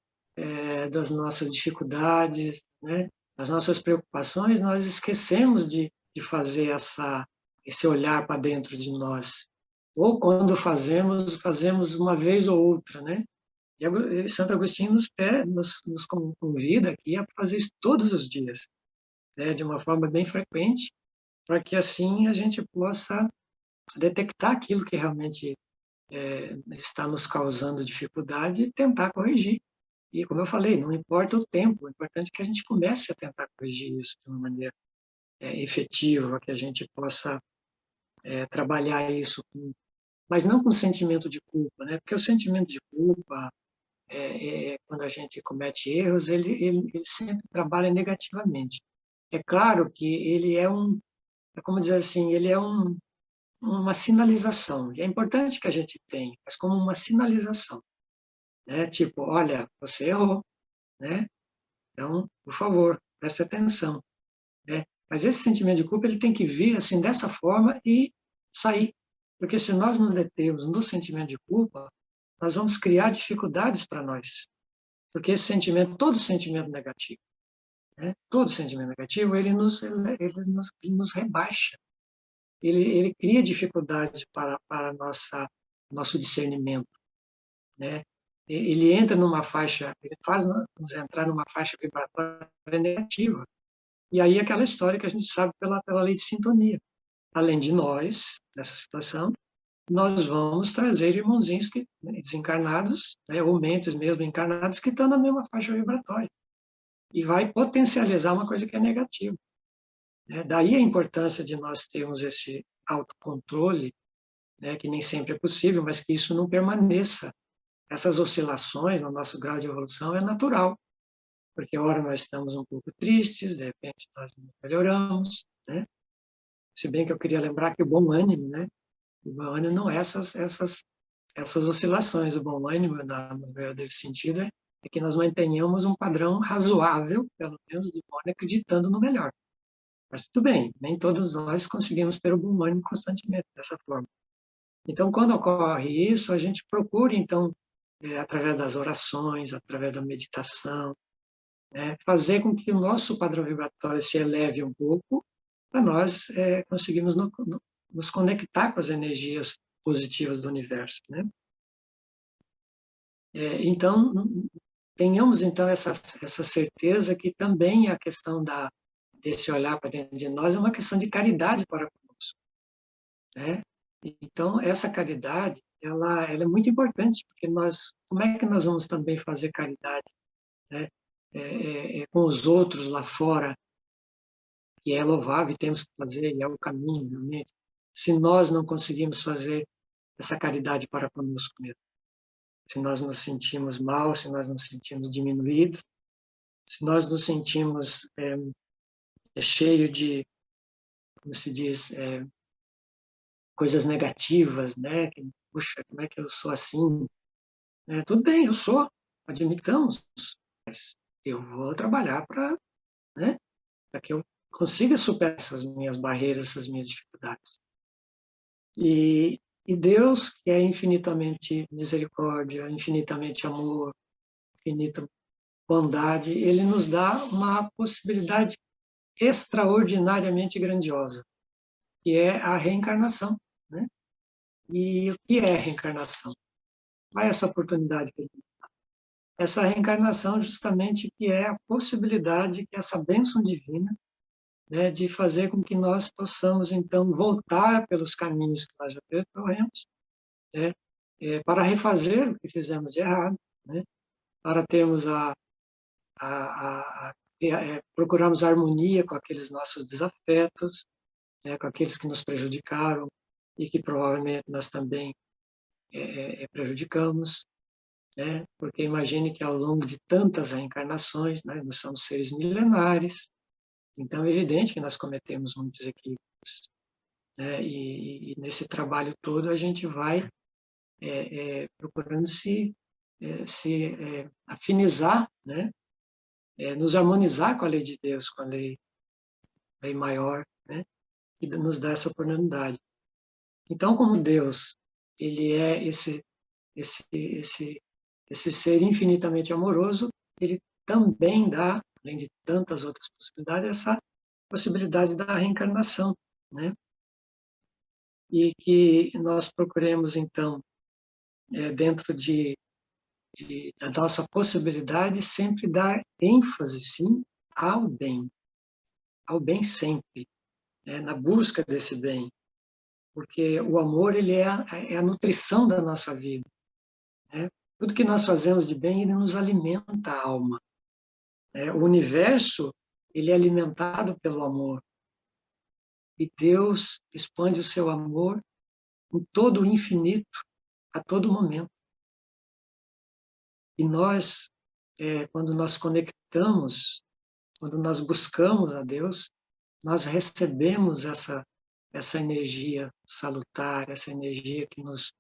das nossas dificuldades, né, das nossas preocupações, nós esquecemos de fazer esse olhar para dentro de nós. Ou quando fazemos uma vez ou outra, né? E Santo Agostinho nos convida aqui a fazer isso todos os dias, né, de uma forma bem frequente, para que assim a gente possa detectar aquilo que realmente está nos causando dificuldade e tentar corrigir. E, como eu falei, não importa o tempo, o importante é que a gente comece a tentar corrigir isso de uma maneira efetiva, que a gente possa trabalhar isso, mas não com sentimento de culpa, né? Porque o sentimento de culpa, quando a gente comete erros, ele sempre trabalha negativamente. É claro que ele como dizer assim, ele é uma sinalização. E é importante que a gente tenha, mas como uma sinalização, né? Tipo, olha, você errou, né? Então, por favor, preste atenção, né? Mas esse sentimento de culpa ele tem que vir assim dessa forma e sair, porque se nós nos detemos no sentimento de culpa, nós vamos criar dificuldades para nós, porque esse sentimento, todo sentimento negativo, né? Todo sentimento negativo, ele nos rebaixa. Ele cria dificuldades para nosso discernimento, né? Ele entra numa faixa, ele faz nos entrar numa faixa vibratória negativa. E aí aquela história que a gente sabe pela lei de sintonia. Além de nós, nessa situação, nós vamos trazer irmãozinhos desencarnados, né, ou mentes mesmo encarnados, que estão na mesma faixa vibratória. E vai potencializar uma coisa que é negativa. Daí a importância de nós termos esse autocontrole, né, que nem sempre é possível, mas que isso não permaneça. Essas oscilações no nosso grau de evolução é natural. porque a hora nós estamos um pouco tristes, de repente nós melhoramos, né? Se bem que eu queria lembrar que o bom ânimo, né? O bom ânimo não é essas oscilações. O bom ânimo, no verdadeiro sentido, é que nós mantenhamos um padrão razoável, pelo menos de bom ânimo, acreditando no melhor. Mas tudo bem, nem todos nós conseguimos ter o bom ânimo constantemente dessa forma. Então, quando ocorre isso, a gente procura, então, através das orações, através da meditação, fazer com que o nosso padrão vibratório se eleve um pouco, para nós conseguirmos nos conectar com as energias positivas do universo, né? Então, tenhamos então essa certeza que também a questão desse olhar para dentro de nós é uma questão de caridade para conosco, né? Então, essa caridade, ela é muito importante, porque como é que nós vamos também fazer caridade, né? Com os outros lá fora, que é louvável e temos que fazer, e é o caminho, realmente, se nós não conseguimos fazer essa caridade para conosco mesmo. Se nós nos sentimos mal, se nós nos sentimos diminuídos, se nós nos sentimos cheio de, como se diz, coisas negativas, né? Puxa, como é que eu sou assim? Tudo bem, eu sou, admitamos, mas eu vou trabalhar né, para que eu consiga superar essas minhas barreiras, essas minhas dificuldades. E Deus, que é infinitamente misericórdia, infinitamente amor, infinita bondade, ele nos dá uma possibilidade extraordinariamente grandiosa, que é a reencarnação, né? E o que é a reencarnação? Qual é essa oportunidade que ele dá? Essa reencarnação justamente que é a possibilidade, que é essa bênção divina, né, de fazer com que nós possamos, então, voltar pelos caminhos que nós já percorremos, né, para refazer o que fizemos de errado, né, para termos procurarmos harmonia com aqueles nossos desafetos, né, com aqueles que nos prejudicaram e que provavelmente nós também prejudicamos, né, porque imagine que ao longo de tantas reencarnações, né, nós somos seres milenares, então é evidente que nós cometemos muitos equívocos, né, e nesse trabalho todo a gente vai procurando se afinizar, né, nos harmonizar com a lei de Deus, com a lei maior, né, que nos dá essa oportunidade. Então, como Deus, ele é esse ser infinitamente amoroso, ele também dá, além de tantas outras possibilidades, essa possibilidade da reencarnação, né? E que nós procuremos, então, dentro da nossa possibilidade, sempre dar ênfase, sim, ao bem sempre, né? Na busca desse bem, porque o amor ele é a nutrição da nossa vida, né? Tudo que nós fazemos de bem, ele nos alimenta a alma, né? O universo, ele é alimentado pelo amor, e Deus expande o seu amor em todo o infinito, a todo momento. E nós, quando nós conectamos, quando nós buscamos a Deus, nós recebemos essa energia salutar, essa energia que nos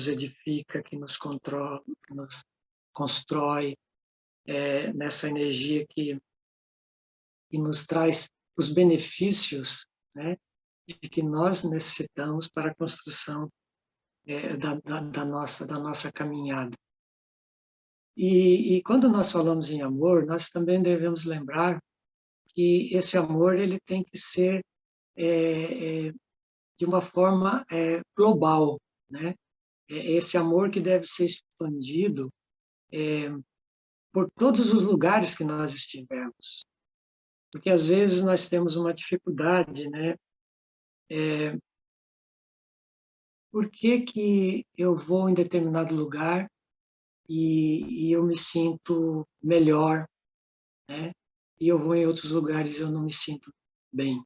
edifica, que nos controla, que nos constrói, nessa energia que nos traz os benefícios, né, de que nós necessitamos para a construção da nossa caminhada. E quando nós falamos em amor, nós também devemos lembrar que esse amor ele tem que ser de uma forma global, né? Esse amor que deve ser expandido por todos os lugares que nós estivermos, porque às vezes nós temos uma dificuldade, né? Por que eu vou em determinado lugar e eu me sinto melhor, né? E eu vou em outros lugares e eu não me sinto bem?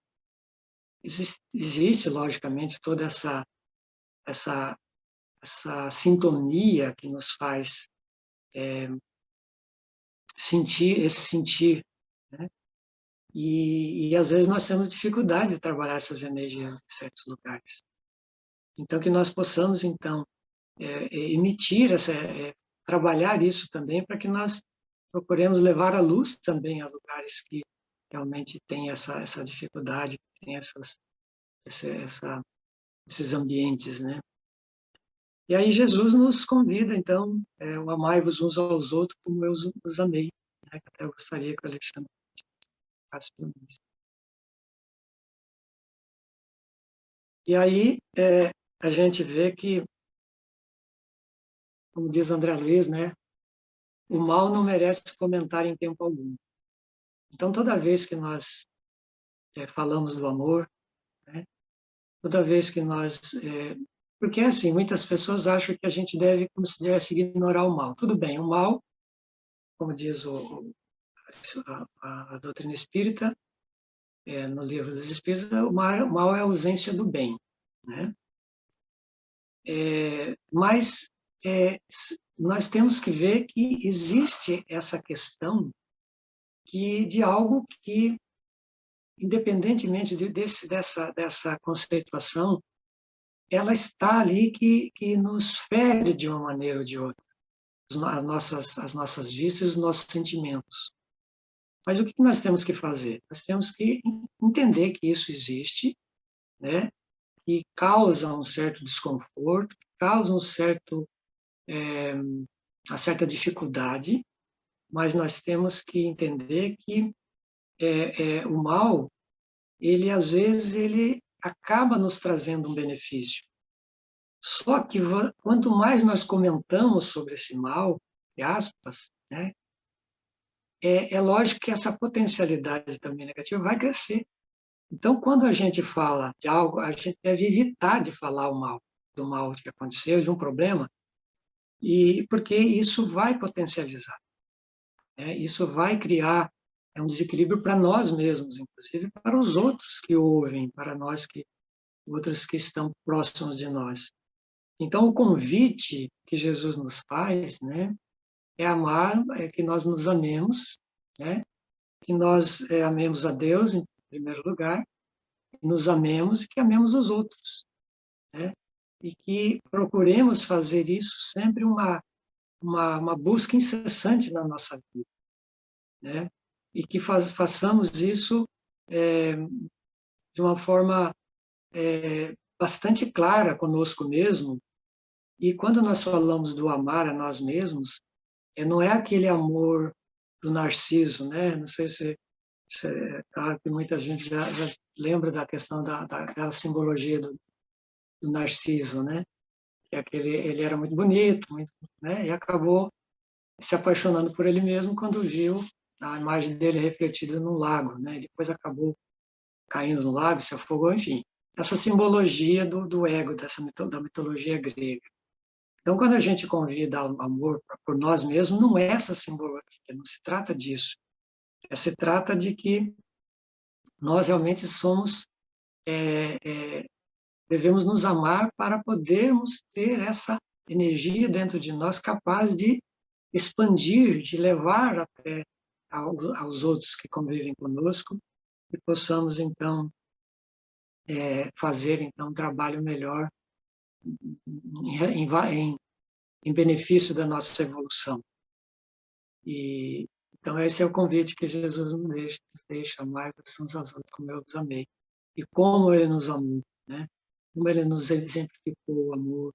Existe, logicamente, toda essa sintonia que nos faz sentir esse sentir, né? E às vezes nós temos dificuldade de trabalhar essas energias em certos lugares. Então, que nós possamos, então, emitir trabalhar isso também para que nós procuremos levar a luz também a lugares que realmente têm essa dificuldade, que têm esses ambientes, né? E aí Jesus nos convida, então, o amai-vos uns aos outros como eu os amei, né? Que até eu gostaria que o Alexandre faça para mim. E aí a gente vê que, como diz André Luiz, né? O mal não merece comentário em tempo algum. Então, toda vez que nós falamos do amor, né? Toda vez que nós... porque, assim, muitas pessoas acham que a gente deve, como se devesse ignorar o mal. Tudo bem, o mal, como diz a doutrina espírita, no livro dos Espíritos, o mal é a ausência do bem, né? Mas nós temos que ver que existe essa questão de algo que, independentemente dessa conceituação, ela está ali que nos fere de uma maneira ou de outra, as nossas vistas, os nossos sentimentos. Mas o que nós temos que fazer? Nós temos que entender que isso existe, né? Que causa um certo desconforto, causa uma certa dificuldade, mas nós temos que entender que o mal, ele às vezes ele acaba nos trazendo um benefício. Só que quanto mais nós comentamos sobre esse mal, entre aspas, né, é lógico que essa potencialidade também negativa vai crescer. Então, quando a gente fala de algo, a gente deve evitar de falar do mal que aconteceu, de um problema, e porque isso vai potencializar, né? Isso vai criar um desequilíbrio para nós mesmos, inclusive para os outros que ouvem, para outros que estão próximos de nós. Então, o convite que Jesus nos faz, né, é amar, é que nós nos amemos, né, que nós amemos a Deus em primeiro lugar, que nos amemos e que amemos os outros, né, e que procuremos fazer isso sempre uma busca incessante na nossa vida, né, e que façamos isso de uma forma bastante clara conosco mesmo. E quando nós falamos do amar a nós mesmos, não é aquele amor do Narciso, né? Não sei claro que muita gente já lembra da questão daquela simbologia do Narciso, né? Que ele era muito bonito, né? E acabou se apaixonando por ele mesmo quando viu a imagem dele refletida no lago, né? E depois acabou caindo no lago, se afogou, enfim. Essa simbologia do ego, da mitologia grega. Então, quando a gente convida ao amor por nós mesmos, não é essa simbologia, não se trata disso. Se trata de que nós realmente devemos nos amar para podermos ter essa energia dentro de nós capaz de expandir, de levar até aos outros que convivem conosco e possamos, então, fazer então, um trabalho melhor em benefício da nossa evolução. E então esse é o convite que Jesus nos deixa amar-vos uns aos outros como eu vos amei. E como ele nos amou, né? Como ele nos exemplificou o amor,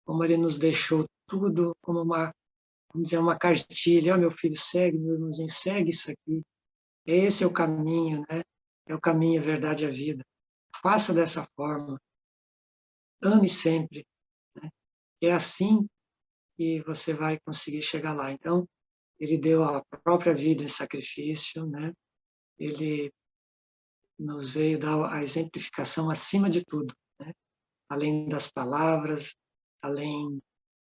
como ele nos deixou tudo como vamos dizer, uma cartilha. Meu filho, segue, meu irmãozinho, segue isso aqui. Esse é o caminho, né? É o caminho, a verdade e a vida. Faça dessa forma. Ame sempre, né? É assim que você vai conseguir chegar lá. Então, ele deu a própria vida em sacrifício, né? Ele nos veio dar a exemplificação acima de tudo, né? Além das palavras, além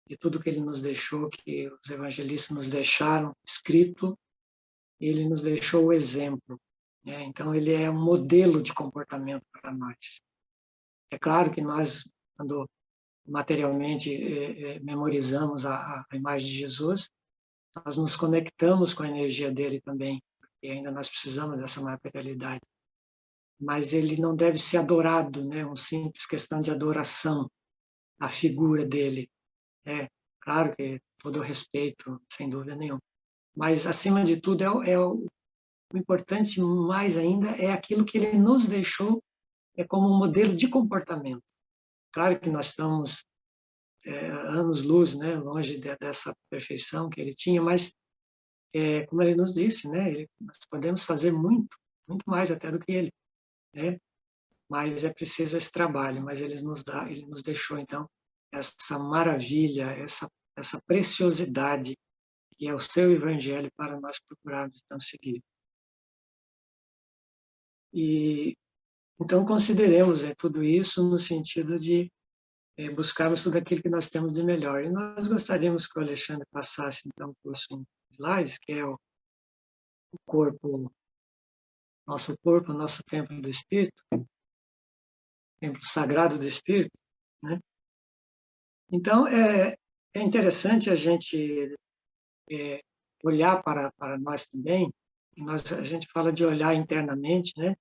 de tudo que ele nos deixou, que os evangelistas nos deixaram escrito, ele nos deixou o exemplo, né? Então, ele é um modelo de comportamento para nós. É claro que nós, quando materialmente memorizamos a imagem de Jesus, nós nos conectamos com a energia dele também, porque ainda nós precisamos dessa materialidade. Mas ele não deve ser adorado, né? Uma simples questão de adoração à figura dele. É claro que todo o respeito, sem dúvida nenhuma. Mas, acima de tudo, o importante mais ainda é aquilo que ele nos deixou como um modelo de comportamento. Claro que nós estamos anos-luz, né, longe dessa perfeição que ele tinha, mas, como ele nos disse, né, nós podemos fazer muito, muito mais até do que ele, né? Mas é preciso esse trabalho, mas ele nos deixou, então, essa maravilha, essa preciosidade que é o seu evangelho para nós procurarmos, então, seguir. E, então, consideremos tudo isso no sentido de buscarmos tudo aquilo que nós temos de melhor. E nós gostaríamos que o Alexandre passasse, então, por em slides, que é o corpo, nosso templo do Espírito, templo sagrado do Espírito, né? Então, é interessante a gente olhar para nós também, a gente fala de olhar internamente, né?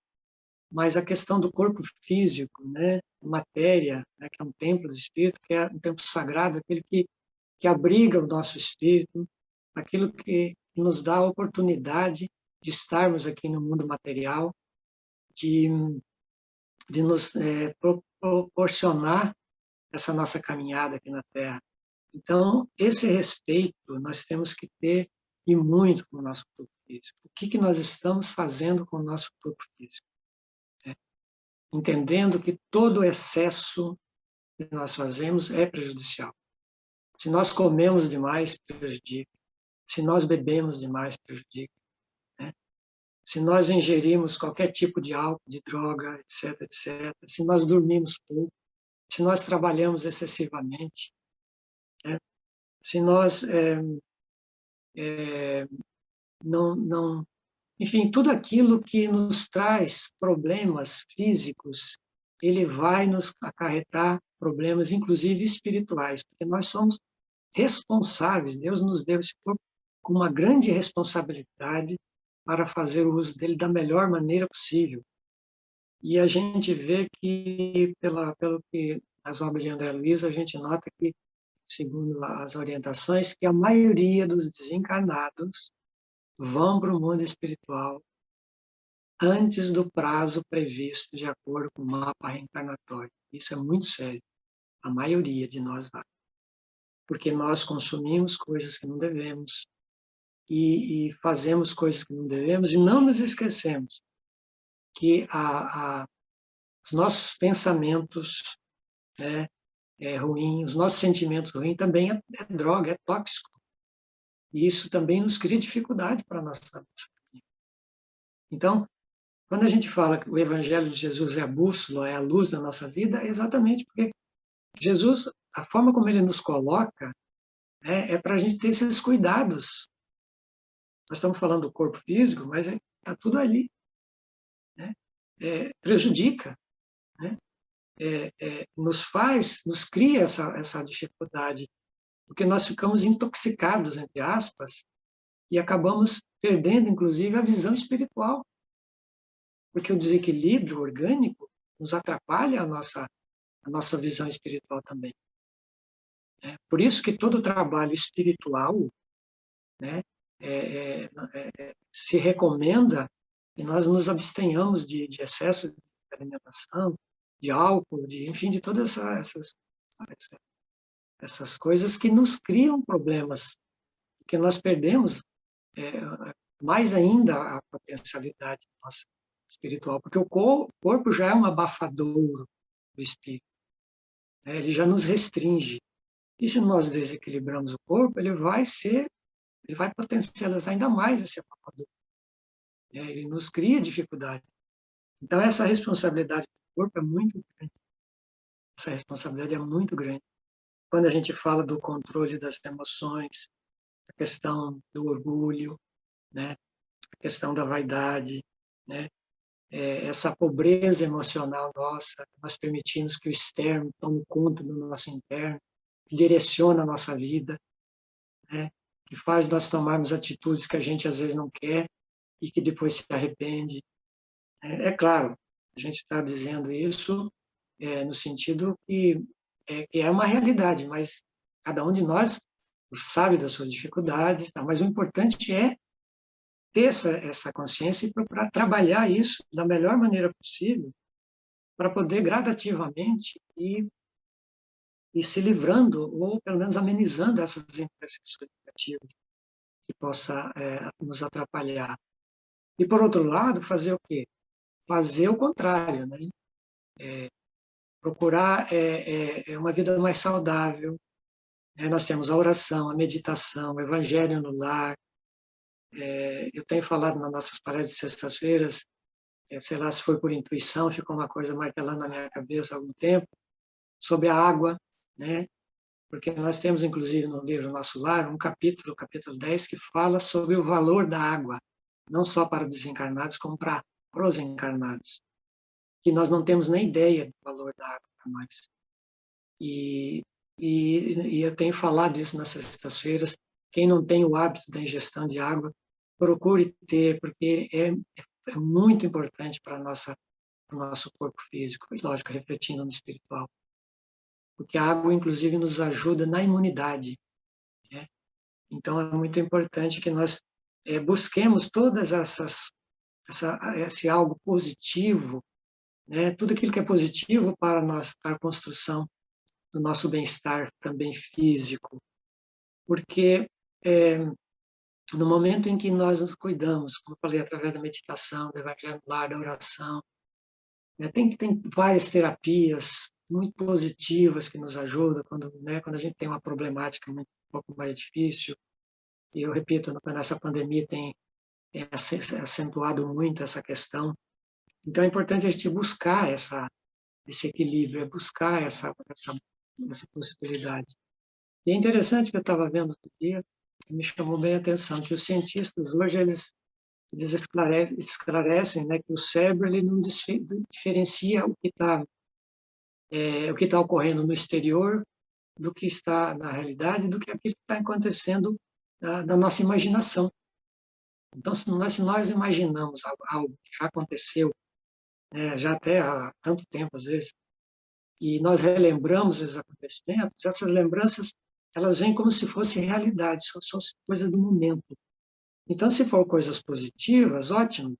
Mas a questão do corpo físico, né? Matéria, né? Que é um templo do Espírito, que é um templo sagrado, aquele que abriga o nosso espírito, aquilo que nos dá a oportunidade de estarmos aqui no mundo material, de nos proporcionar essa nossa caminhada aqui na Terra. Então, esse respeito nós temos que ter, e muito, com o nosso corpo físico. O que nós estamos fazendo com o nosso corpo físico? Entendendo que todo excesso que nós fazemos é prejudicial. Se nós comemos demais, prejudica. Se nós bebemos demais, prejudica. Né? Se nós ingerimos qualquer tipo de álcool, de droga, etc., etc., se nós dormimos pouco, se nós trabalhamos excessivamente, né? Se nós não... Enfim, tudo aquilo que nos traz problemas físicos, ele vai nos acarretar problemas, inclusive espirituais, porque nós somos responsáveis, Deus nos deu esse corpo com uma grande responsabilidade para fazer o uso dele da melhor maneira possível. E a gente vê que, pelo que as obras de André Luiz, a gente nota que, segundo as orientações, que a maioria dos desencarnados vão para o mundo espiritual antes do prazo previsto de acordo com o mapa reencarnatório. Isso é muito sério. A maioria de nós vai. Porque nós consumimos coisas que não devemos e fazemos coisas que não devemos e não nos esquecemos que os nossos pensamentos, né, ruins, os nossos sentimentos ruins também é droga, é tóxico. E isso também nos cria dificuldade para a nossa vida. Então, quando a gente fala que o Evangelho de Jesus é a bússola, é a luz da nossa vida, é exatamente porque Jesus, a forma como ele nos coloca, é para a gente ter esses cuidados. Nós estamos falando do corpo físico, mas está tudo ali. Né? Prejudica, né? Nos cria essa dificuldade, porque nós ficamos intoxicados, entre aspas, e acabamos perdendo, inclusive, a visão espiritual. Porque o desequilíbrio orgânico nos atrapalha a nossa visão espiritual também. Por isso que todo trabalho espiritual, né, se recomenda que nós nos abstenhamos de excesso de alimentação, de álcool, enfim, de todas essas coisas que nos criam problemas, porque nós perdemos mais ainda a potencialidade nossa espiritual, porque o corpo já é um abafadouro do espírito, né? Ele já nos restringe. E se nós desequilibramos o corpo, ele vai potencializar ainda mais esse abafadouro. Ele nos cria dificuldade. Então, essa responsabilidade do corpo é muito grande. Essa responsabilidade é muito grande. Quando a gente fala do controle das emoções, a questão do orgulho, né? A questão da vaidade, né? Essa pobreza emocional nossa, nós permitimos que o externo tome conta do nosso interno, que direciona a nossa vida, né? que faz nós tomarmos atitudes que a gente às vezes não quer e que depois se arrepende. É claro, a gente está dizendo isso no sentido que é uma realidade, mas cada um de nós sabe das suas dificuldades, tá? Mas o importante é ter essa consciência e procurar trabalhar isso da melhor maneira possível para poder gradativamente ir se livrando ou pelo menos amenizando essas imperfeições negativas que possa nos atrapalhar. E por outro lado, fazer o quê? Fazer o contrário, né? Procurar uma vida mais saudável. Nós temos a oração, a meditação, o evangelho no lar. Eu tenho falado nas nossas palestras de sextas-feiras, sei lá se foi por intuição, ficou uma coisa martelando na minha cabeça há algum tempo, sobre a água, né? Porque nós temos, inclusive, no livro Nosso Lar, um capítulo, o capítulo 10, que fala sobre o valor da água, não só para os desencarnados, como para os encarnados, que nós não temos nem ideia do valor da água para nós. E eu tenho falado isso nas sextas-feiras, quem não tem o hábito da ingestão de água, procure ter, porque é muito importante para o nosso corpo físico, e lógico, refletindo no espiritual. Porque a água, inclusive, nos ajuda na imunidade, né? Então, é muito importante que nós busquemos todas esse algo positivo, né? Tudo aquilo que é positivo para nós, para a construção do nosso bem-estar também físico. Porque no momento em que nós nos cuidamos, como eu falei, através da meditação, do evangelho, da oração, né? Tem várias terapias muito positivas que nos ajudam quando a gente tem uma problemática um pouco mais difícil. E eu repito, nessa pandemia tem acentuado muito essa questão. Então é importante a gente buscar esse equilíbrio, buscar essa possibilidade. E é interessante que eu estava vendo outro dia, me chamou bem a atenção, que os cientistas hoje eles esclarecem, né, que o cérebro ele não diferencia o que está ocorrendo no exterior do que está na realidade, do que aquilo que está acontecendo da nossa imaginação. Então, se nós imaginamos algo que já aconteceu, né, já até há tanto tempo, às vezes, e nós relembramos esses acontecimentos, essas lembranças elas vêm como se fossem realidade, são coisas do momento. Então, se for coisas positivas, ótimo,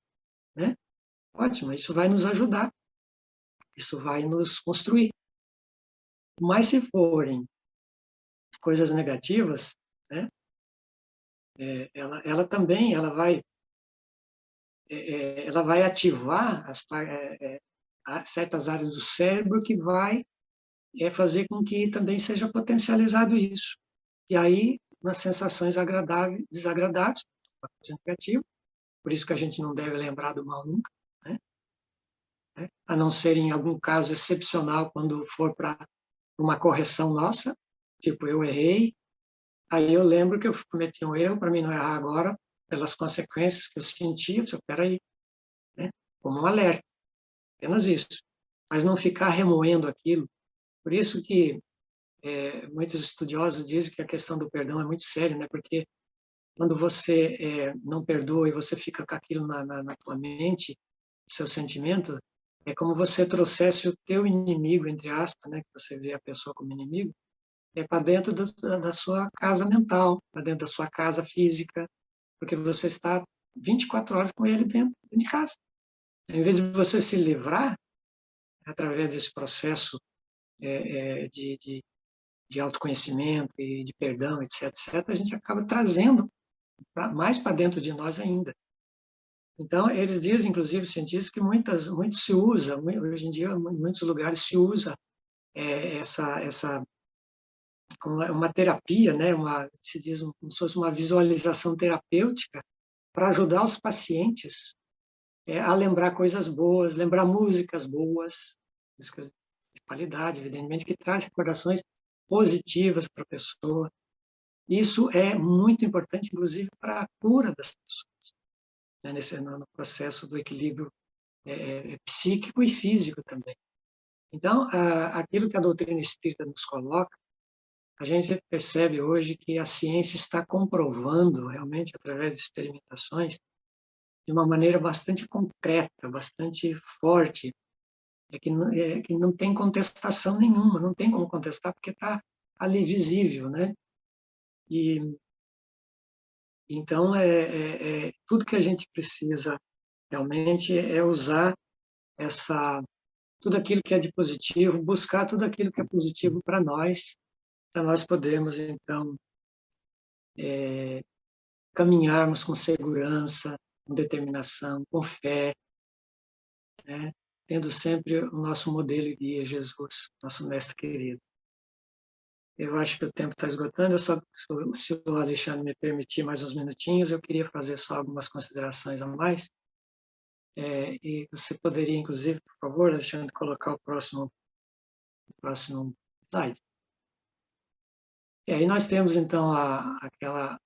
né? Ótimo, isso vai nos ajudar, isso vai nos construir. Mas se forem coisas negativas, né? Ela também ela vai ativar certas áreas do cérebro que vai fazer com que também seja potencializado isso. E aí, nas sensações desagradáveis, uma coisa negativa, por isso que a gente não deve lembrar do mal nunca, né? A não ser em algum caso excepcional, quando for para uma correção nossa, tipo, eu errei, aí eu lembro que eu cometi um erro, para mim não errar agora, pelas consequências que eu senti, eu disse, peraí, né? Como um alerta, apenas isso. Mas não ficar remoendo aquilo. Por isso que muitos estudiosos dizem que a questão do perdão é muito séria, né? Porque quando você não perdoa e você fica com aquilo na tua mente, seu sentimento, é como você trouxesse o teu inimigo, entre aspas, né? Que você vê a pessoa como inimigo, para dentro da sua casa mental, para dentro da sua casa física, porque você está 24 horas com ele dentro de casa. Em vez de você se livrar, através desse processo de autoconhecimento e de perdão, etc., etc., a gente acaba trazendo mais para dentro de nós ainda. Então, eles dizem, inclusive, os cientistas, que muito se usa, hoje em dia, em muitos lugares se usa uma terapia, né? Se diz como se fosse uma visualização terapêutica para ajudar os pacientes a lembrar coisas boas, lembrar músicas boas, músicas de qualidade, evidentemente, que traz recordações positivas para a pessoa. Isso é muito importante, inclusive, para a cura das pessoas, né, no processo do equilíbrio psíquico e físico também. Então, aquilo que a doutrina espírita nos coloca a gente percebe hoje que a ciência está comprovando, realmente, através de experimentações, de uma maneira bastante concreta, bastante forte, que não tem contestação nenhuma, não tem como contestar, porque está ali visível, né? E então tudo que a gente precisa realmente é usar tudo aquilo que é de positivo, buscar tudo aquilo que é positivo para nós podermos então caminharmos com segurança, com determinação, com fé, né? Tendo sempre o nosso modelo e guia, Jesus, nosso mestre querido. Eu acho que o tempo está esgotando, se o Alexandre me permitir mais uns minutinhos, eu queria fazer só algumas considerações a mais. E você poderia, inclusive, por favor, Alexandre, colocar o próximo slide. E aí nós temos, então, aquela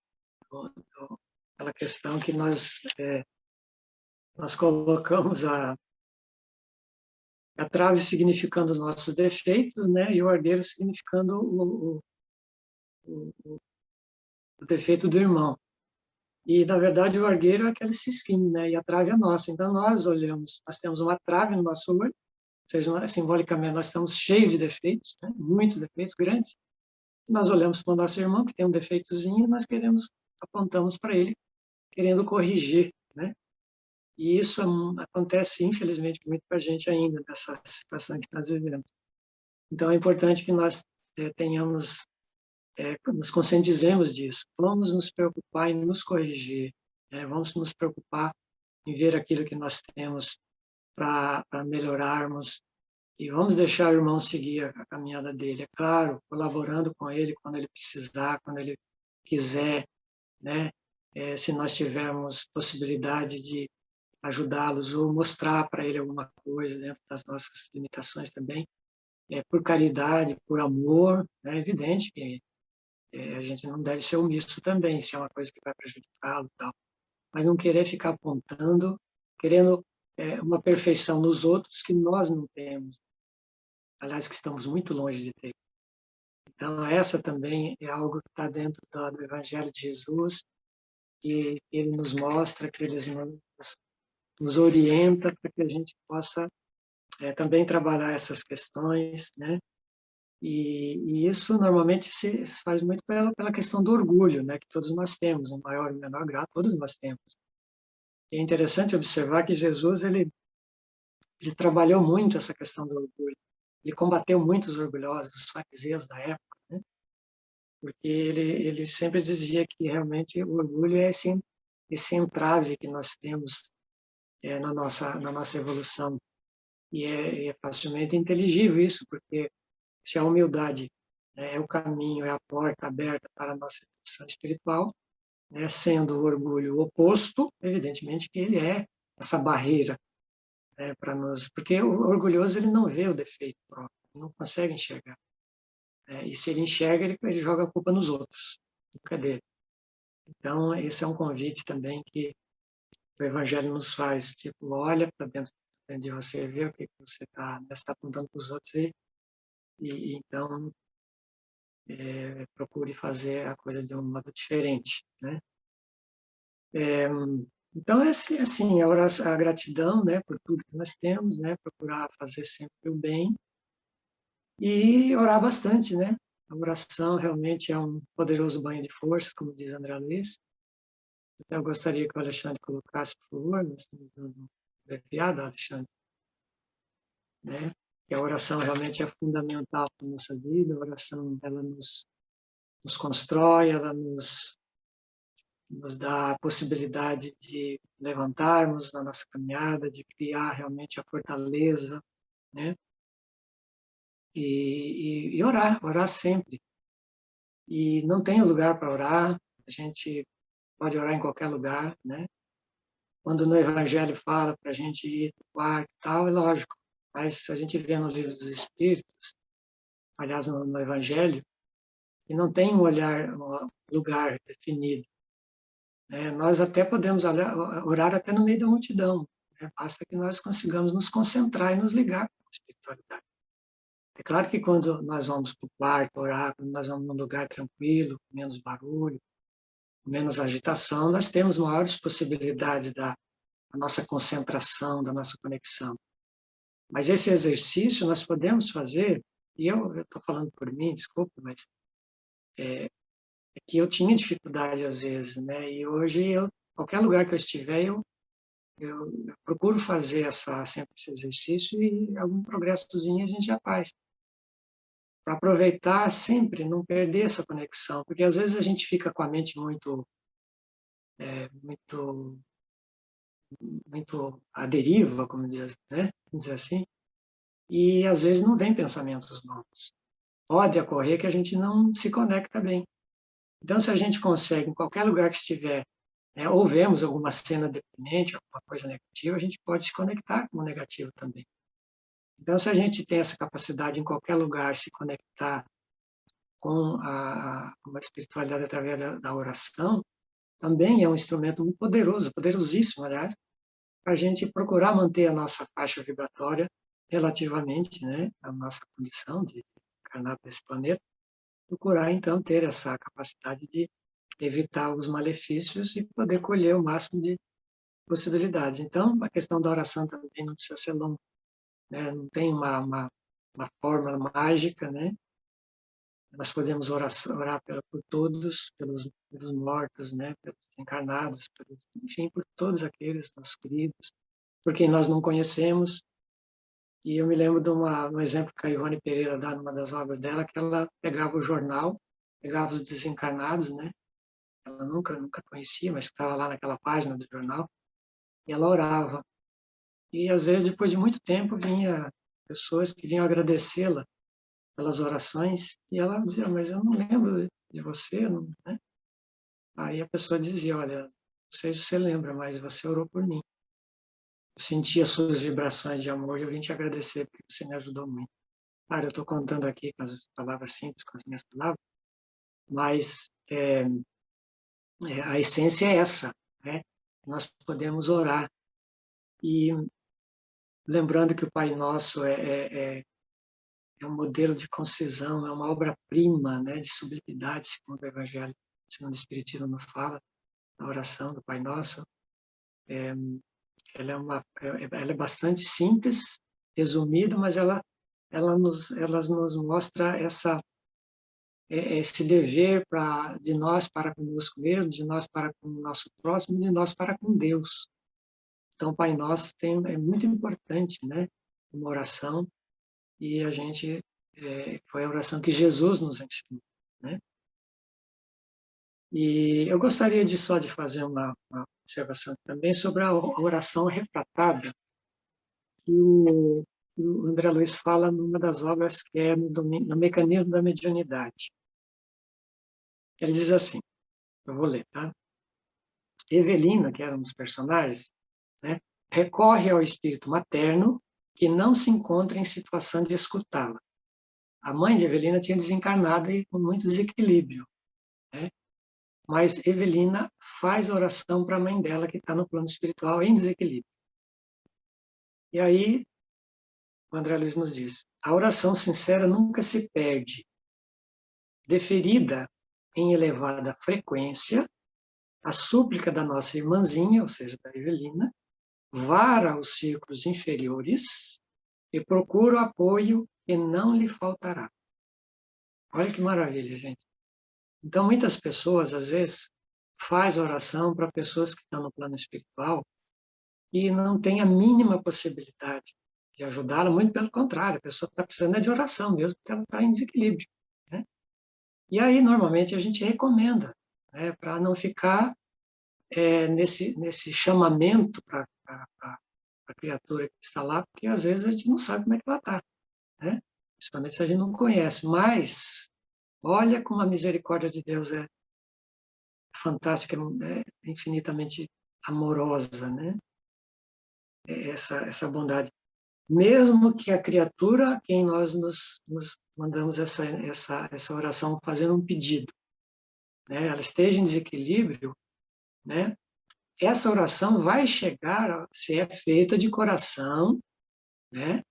questão que nós colocamos a trave significando os nossos defeitos, né, e o argueiro significando o defeito do irmão. E, na verdade, o argueiro é aquele cisquinho, né, e a trave é nossa. Então, nós temos uma trave no nosso olho, ou seja, simbolicamente, nós estamos cheios de defeitos, né, muitos defeitos grandes. Nós olhamos para o nosso irmão, que tem um defeitozinho, e nós apontamos para ele, querendo corrigir, né? E isso acontece, infelizmente, muito para a gente ainda, nessa situação que nós vivemos. Então, é importante que nós nos conscientizemos disso. Vamos nos preocupar em nos corrigir, né? Vamos nos preocupar em ver aquilo que nós temos para melhorarmos e vamos deixar o irmão seguir a caminhada dele. É claro, colaborando com ele quando ele precisar, quando ele quiser, né? Se nós tivermos possibilidade de ajudá-los ou mostrar para ele alguma coisa dentro das nossas limitações também, por caridade, por amor, é evidente que a gente não deve ser omisso também, se é uma coisa que vai prejudicá-lo e tal, mas não querer ficar apontando, querendo uma perfeição nos outros que nós não temos, aliás, que estamos muito longe de ter. Então, essa também é algo que está dentro do Evangelho de Jesus, que ele nos mostra, que ele nos orienta para que a gente possa também trabalhar essas questões, né? E isso normalmente se faz muito pela questão do orgulho, né? Que todos nós temos, em maior ou menor grau, todos nós temos. E é interessante observar que Jesus ele trabalhou muito essa questão do orgulho. Ele combateu muito os orgulhosos, os fariseus da época, né? Porque ele sempre dizia que realmente o orgulho é esse entrave que nós temos na nossa evolução. E é facilmente inteligível isso, porque se a humildade é o caminho, é a porta aberta para a nossa evolução espiritual, né, sendo o orgulho o oposto, evidentemente que ele é essa barreira para nós, porque o orgulhoso ele não vê o defeito próprio, ele não consegue enxergar. E se ele enxerga, ele joga a culpa nos outros, nunca é dele. Então, esse é um convite também que o Evangelho nos faz, tipo, olha para dentro de você, vê o que você está apontando para os outros e então procure fazer a coisa de um modo diferente, né? Então, assim, a gratidão, né, por tudo que nós temos, né, procurar fazer sempre o bem e orar bastante, né? A oração realmente é um poderoso banho de força, como diz André Luiz. Então, eu gostaria que o Alexandre colocasse, por favor, nós estamos dando abreviada, Alexandre, né? Que a oração realmente é fundamental para a nossa vida, a oração, ela nos constrói, ela nos dá a possibilidade de levantarmos na nossa caminhada, de criar realmente a fortaleza, né? E orar sempre. E não tem lugar para orar, a gente pode orar em qualquer lugar, né? Quando no Evangelho fala para a gente ir para o quarto e tal, é lógico, mas a gente vê no Livro dos Espíritos, aliás, no Evangelho, que não tem um lugar definido. Nós até podemos orar até no meio da multidão, né? Basta que nós consigamos nos concentrar e nos ligar com a espiritualidade. É claro que quando nós vamos para o quarto orar, quando nós vamos num lugar tranquilo, com menos barulho, com menos agitação, nós temos maiores possibilidades da nossa concentração, da nossa conexão. Mas esse exercício nós podemos fazer, e eu estou falando por mim, desculpa, mas é que eu tinha dificuldade às vezes, né? E hoje, qualquer lugar que eu estiver, eu procuro fazer sempre esse exercício e algum progressozinho a gente já faz. Para aproveitar sempre, não perder essa conexão, porque às vezes a gente fica com a mente muito, muito à deriva, como diz, né? Vamos dizer assim, e às vezes não vem pensamentos bons. Pode ocorrer que a gente não se conecta bem. Então, se a gente consegue, em qualquer lugar que estiver, né, ou vemos alguma cena deprimente, alguma coisa negativa, a gente pode se conectar com o negativo também. Então, se a gente tem essa capacidade em qualquer lugar, se conectar com uma espiritualidade através da oração, também é um instrumento muito poderoso, poderosíssimo, aliás, para a gente procurar manter a nossa faixa vibratória relativamente, né, à nossa condição de encarnado nesse planeta, procurar, então, ter essa capacidade de evitar os malefícios e poder colher o máximo de possibilidades. Então, a questão da oração também não precisa ser longa, né? Não tem uma fórmula mágica, né? Nós podemos orar por todos, pelos mortos, né? Pelos encarnados, enfim, por todos aqueles nossos queridos, por quem nós não conhecemos. E eu me lembro de um exemplo que a Ivone Pereira dá numa das obras dela, que ela pegava o jornal, pegava os desencarnados, né? Ela nunca conhecia, mas estava lá naquela página do jornal, e ela orava. E às vezes, depois de muito tempo, vinha pessoas que vinham agradecê-la pelas orações, e ela dizia, mas eu não lembro de você, não, né? Aí a pessoa dizia, olha, não sei se você lembra, mas você orou por mim. Eu senti as suas vibrações de amor e eu vim te agradecer porque você me ajudou muito. Claro, eu estou contando aqui com as palavras simples, com as minhas palavras, mas a essência é essa, né? Nós podemos orar. E lembrando que o Pai Nosso é um modelo de concisão, é uma obra-prima, né, de sublimidade, segundo o Evangelho, segundo o Espiritismo nos fala, a oração do Pai Nosso. Ela é bastante simples, resumida, mas ela nos mostra esse dever de nós para conosco mesmo, de nós para com o nosso próximo, de nós para com Deus. Então, o Pai Nosso é muito importante, né? Uma oração, e foi a oração que Jesus nos ensinou, né? E eu gostaria só de fazer uma observação também sobre a oração refratada, que o André Luiz fala numa das obras que é no Mecanismo da Mediunidade. Ele diz assim, eu vou ler, tá? Evelina, que era um dos personagens, né, recorre ao espírito materno que não se encontra em situação de escutá-la. A mãe de Evelina tinha desencarnado e com muito desequilíbrio, né? Mas Evelina faz oração para a mãe dela, que está no plano espiritual em desequilíbrio. E aí, o André Luiz nos diz, a oração sincera nunca se perde. Deferida em elevada frequência, a súplica da nossa irmãzinha, ou seja, da Evelina, vara os círculos inferiores e procura o apoio que não lhe faltará. Olha que maravilha, gente. Então, muitas pessoas, às vezes, fazem oração para pessoas que estão no plano espiritual e não têm a mínima possibilidade de ajudá-la, muito pelo contrário, a pessoa está precisando de oração mesmo, porque ela está em desequilíbrio, né? E aí, normalmente, a gente recomenda, né, para não ficar nesse chamamento para a criatura que está lá, porque às vezes a gente não sabe como é que ela está, né? Principalmente se a gente não conhece. Mas olha como a misericórdia de Deus é fantástica, é infinitamente amorosa, né? Essa bondade. Mesmo que a criatura a quem nós nos mandamos essa oração fazendo um pedido, né, ela esteja em desequilíbrio, né? Essa oração vai chegar, se é feita de coração, né?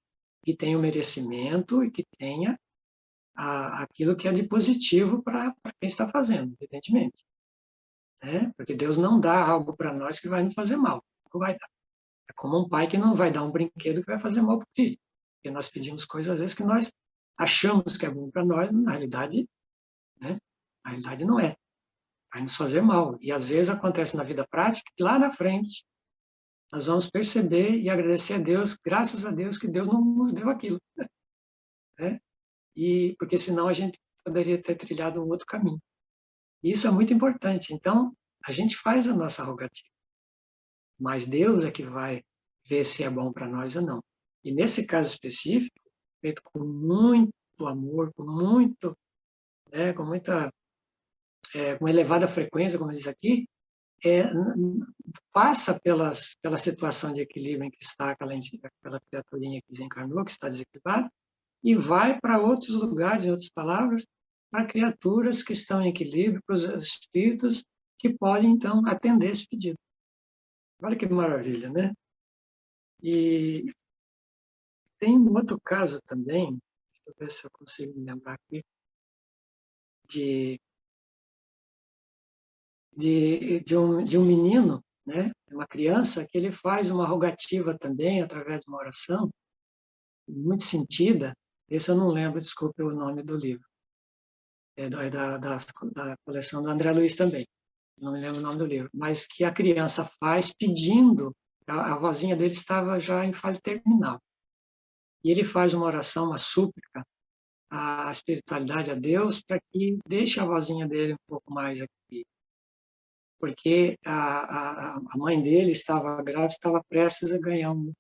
que tenha o merecimento e que tenha aquilo que é de positivo para quem está fazendo, evidentemente. Né? Porque Deus não dá algo para nós que vai nos fazer mal. Não vai dar. É como um pai que não vai dar um brinquedo que vai fazer mal para o filho. Porque nós pedimos coisas, às vezes, que nós achamos que é bom para nós, na realidade, né? Na realidade não é. Vai nos fazer mal. E, às vezes, acontece na vida prática que lá na frente nós vamos perceber e agradecer a Deus, graças a Deus, que Deus não nos deu aquilo. Né? E, porque senão a gente poderia ter trilhado um outro caminho. E isso é muito importante. Então, a gente faz a nossa rogativa. Mas Deus é que vai ver se é bom para nós ou não. E nesse caso específico, feito com muito amor, com muito, com muita, com elevada frequência, como diz aqui, passa pela situação de equilíbrio em que está aquela criaturinha que desencarnou, que está desequilibrada, e vai para outros lugares, em outras palavras, para criaturas que estão em equilíbrio, para os espíritos que podem, então, atender esse pedido. Olha que maravilha, né? E tem um outro caso também, deixa eu ver se eu consigo me lembrar aqui, de um menino, né? Uma criança, que ele faz uma rogativa também, através de uma oração, muito sentida. Esse eu não lembro, desculpe o nome do livro. É da coleção do André Luiz também. Não me lembro o nome do livro. Mas que a criança faz pedindo, a vozinha dele estava já em fase terminal. E ele faz uma oração, uma súplica à espiritualidade, a Deus, para que deixe a vozinha dele um pouco mais aqui. Porque a mãe dele estava grávida, estava prestes a ganhar um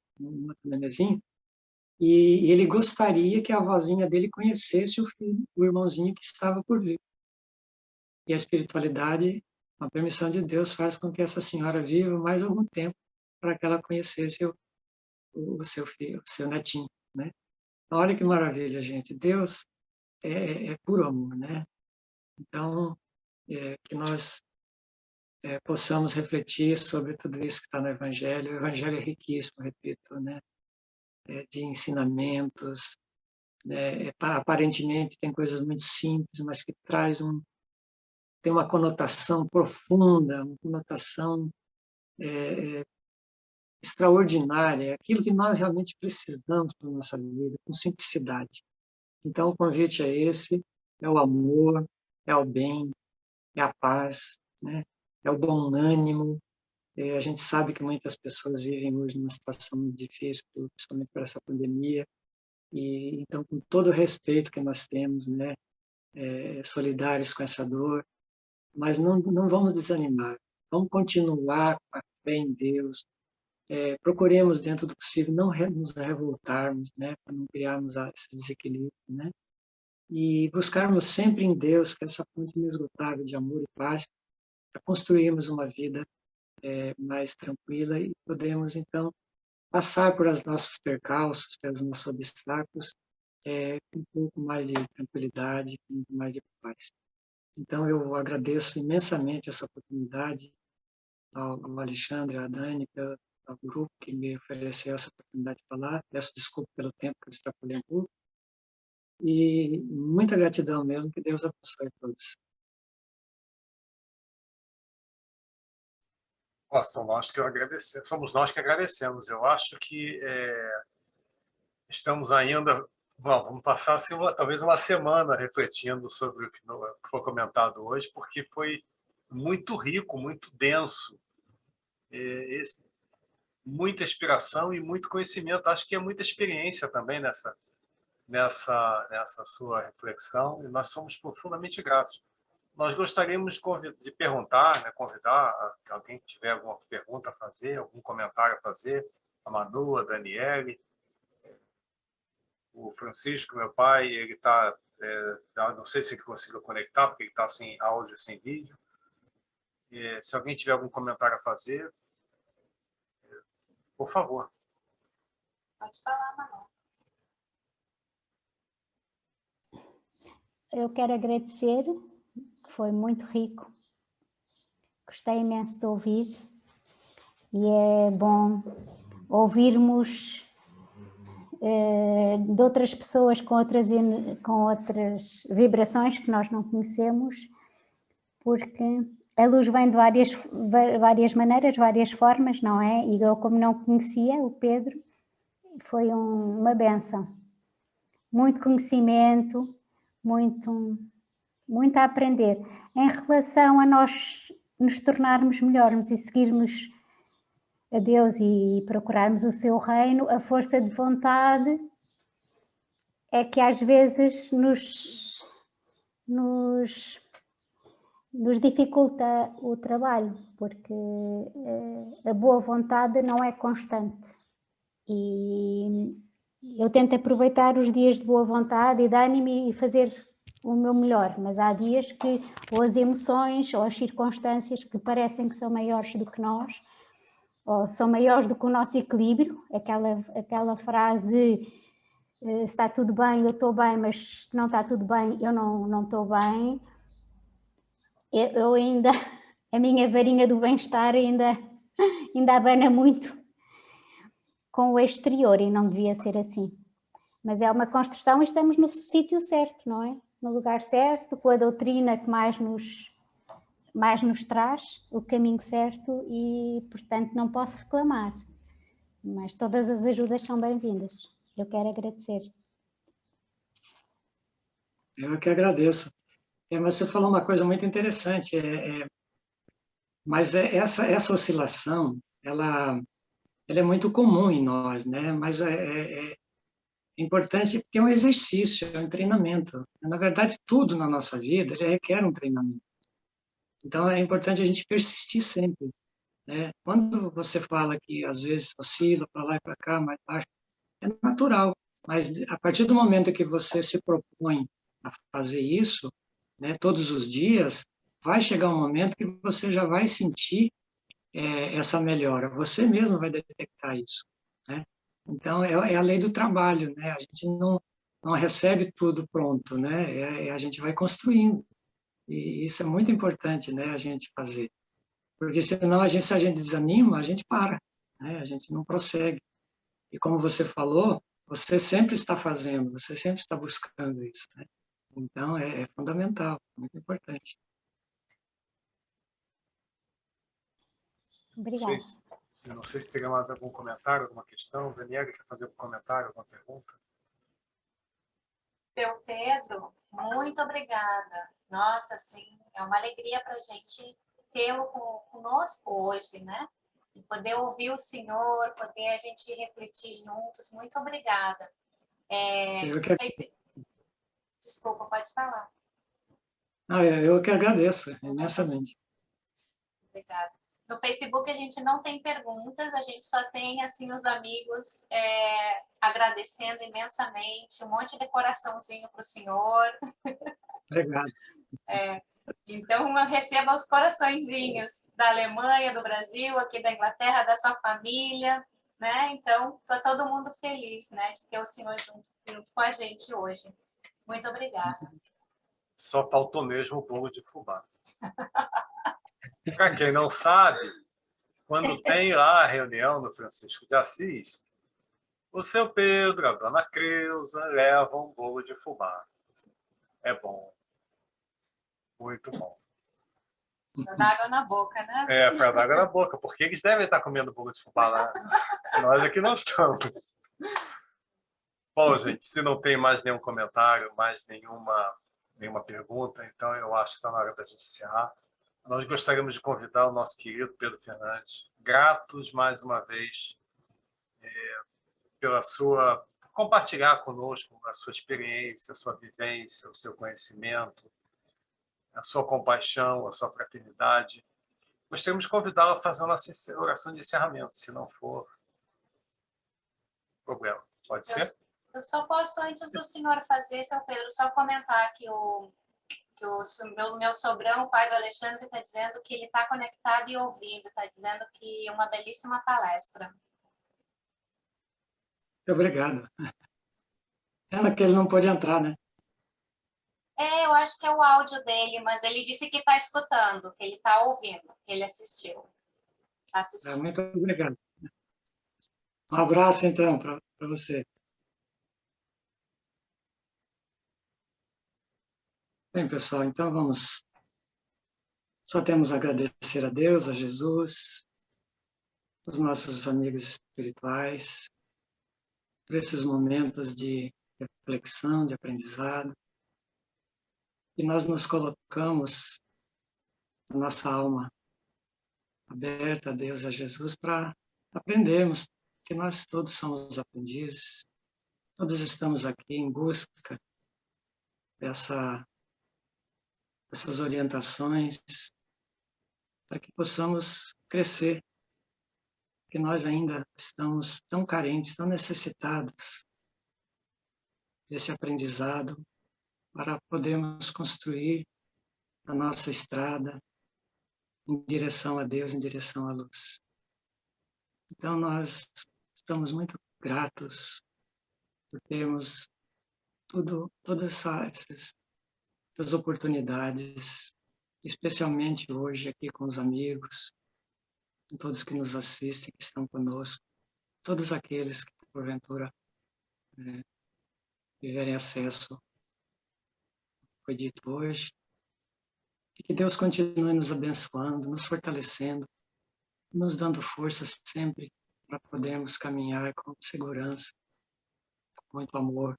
nenenzinho, e ele gostaria que a vozinha dele conhecesse o filho, o irmãozinho que estava por vir. E a espiritualidade, com a permissão de Deus, faz com que essa senhora viva mais algum tempo para que ela conhecesse o seu filho, o seu netinho, né? Olha que maravilha, gente. Deus é puro amor, né? Então, que nós possamos refletir sobre tudo isso que está no Evangelho. O Evangelho é riquíssimo, repito, né? De ensinamentos, né? Aparentemente tem coisas muito simples, mas que tem uma conotação profunda, uma conotação extraordinária, aquilo que nós realmente precisamos para a nossa vida, com simplicidade. Então, o convite é esse, é o amor, é o bem, é a paz, né? É o bom ânimo. A gente sabe que muitas pessoas vivem hoje numa situação muito difícil, principalmente por essa pandemia, e então, com todo o respeito que nós temos, né? Solidários com essa dor, mas não vamos desanimar, vamos continuar com a fé em Deus, procuremos, dentro do possível, não nos revoltarmos, né? Para não criarmos esse desequilíbrio, né? E buscarmos sempre em Deus, que é essa fonte inesgotável de amor e paz, para construirmos uma vida mais tranquila e podemos, então, passar por os nossos percalços, pelos nossos obstáculos, com um pouco mais de tranquilidade, com muito mais de paz. Então, eu agradeço imensamente essa oportunidade ao Alexandre, à Dani, ao grupo que me ofereceu essa oportunidade de falar. Peço desculpa pelo tempo que eu extrapolhei um pouco. E muita gratidão mesmo, que Deus abençoe a todos. Somos nós que agradecemos. Eu acho que estamos ainda, vamos passar assim, talvez uma semana refletindo sobre o que foi comentado hoje, porque foi muito rico, muito denso, muita inspiração e muito conhecimento. Acho que é muita experiência também nessa sua reflexão, e nós somos profundamente gratos. Nós gostaríamos de perguntar, né, convidar alguém que tiver alguma pergunta a fazer, algum comentário a fazer, a Manu, a Daniele, o Francisco, meu pai, ele está, não sei se ele conseguiu conectar, porque ele está sem áudio, sem vídeo. Se alguém tiver algum comentário a fazer, por favor. Pode falar, Manu. Eu quero agradecer, foi muito rico. Gostei imenso de ouvir. E é bom ouvirmos de outras pessoas com outras vibrações que nós não conhecemos, porque a luz vem de várias maneiras, várias formas, não é? E eu, como não conhecia o Pedro, foi uma bênção. Muito conhecimento, muito a aprender. Em relação a nós nos tornarmos melhores e seguirmos a Deus e procurarmos o seu reino, a força de vontade é que às vezes nos dificulta o trabalho, porque a boa vontade não é constante. E eu tento aproveitar os dias de boa vontade e de ânimo e fazer o meu melhor, mas há dias que ou as emoções ou as circunstâncias que parecem que são maiores do que nós, ou são maiores do que o nosso equilíbrio, aquela frase, está tudo bem, eu estou bem, mas não está tudo bem, eu não estou bem. Eu ainda, a minha varinha do bem-estar ainda abana muito com o exterior e não devia ser assim. Mas é uma construção e estamos no sítio certo, não é? No lugar certo, com a doutrina que mais nos traz, o caminho certo e, portanto, não posso reclamar. Mas todas as ajudas são bem-vindas. Eu quero agradecer. Eu que agradeço. Mas você falou uma coisa muito interessante, mas essa oscilação, ela é muito comum em nós, né? Mas é importante porque é um exercício, é um treinamento. Na verdade, tudo na nossa vida requer um treinamento. Então, é importante a gente persistir sempre, né? Quando você fala que, às vezes, oscila para lá e para cá, mais baixo, é natural. Mas, a partir do momento que você se propõe a fazer isso, né, todos os dias, vai chegar um momento que você já vai sentir essa melhora. Você mesmo vai detectar isso, né? Então, é a lei do trabalho, né? A gente não recebe tudo pronto, né? A gente vai construindo. E isso é muito importante, né? A gente fazer. Porque senão, se a gente desanima, a gente para, né? A gente não prossegue. E como você falou, você sempre está fazendo, você sempre está buscando isso, né? Então, é fundamental, muito importante. Obrigada. Eu não sei se teria mais algum comentário, alguma questão. Daniela, quer fazer algum comentário, alguma pergunta? Seu Pedro, muito obrigada. Nossa, assim, é uma alegria para a gente tê-lo conosco hoje, né? E poder ouvir o Senhor, poder a gente refletir juntos. Muito obrigada. Desculpa, pode falar. Eu que agradeço, imensamente. Obrigada. No Facebook a gente não tem perguntas, a gente só tem assim os amigos agradecendo imensamente, um monte de coraçãozinho para o senhor. Obrigado. Então eu recebo os coraçõezinhos da Alemanha, do Brasil, aqui da Inglaterra, da sua família, né? Então está todo mundo feliz, né, de ter o senhor junto com a gente hoje. Muito obrigada. Só faltou mesmo o bolo de fubá. Para quem não sabe, quando tem lá a reunião do Francisco de Assis, o seu Pedro, a dona Creuza levam um bolo de fubá. É bom. Muito bom. Para dar água na boca, né? Para dar água na boca, porque eles devem estar comendo bolo de fubá lá. Nós aqui não estamos. Bom, gente, se não tem mais nenhum comentário, mais nenhuma pergunta, então eu acho que está na hora da gente encerrar. Nós gostaríamos de convidar o nosso querido Pedro Fernandes, gratos mais uma vez pela sua compartilhar conosco a sua experiência, a sua vivência, o seu conhecimento, a sua compaixão, a sua fraternidade. Gostaríamos de convidá-lo a fazer a nossa oração de encerramento, se não for problema. Pode ser? Eu só posso, antes do senhor fazer, seu Pedro, só comentar que o meu sogrão, o pai do Alexandre, está dizendo que ele está conectado e ouvindo, está dizendo que é uma belíssima palestra. Obrigado. Pena que ele não pôde entrar, né? Eu acho que é o áudio dele, mas ele disse que está escutando, que ele está ouvindo, que ele assistiu. Muito obrigado. Um abraço, então, para você. Bem, pessoal, então vamos. Só temos a agradecer a Deus, a Jesus, os nossos amigos espirituais, por esses momentos de reflexão, de aprendizado. E nós nos colocamos, a nossa alma aberta a Deus e a Jesus, para aprendermos, que nós todos somos aprendizes, todos estamos aqui em busca dessas orientações, para que possamos crescer, que nós ainda estamos tão carentes, tão necessitados desse aprendizado para podermos construir a nossa estrada em direção a Deus, em direção à luz. Então, nós estamos muito gratos por termos todas essas oportunidades, especialmente hoje aqui com os amigos, com todos que nos assistem, que estão conosco, todos aqueles que, porventura, tiverem acesso ao que foi dito hoje. E que Deus continue nos abençoando, nos fortalecendo, nos dando força sempre para podermos caminhar com segurança, com muito amor,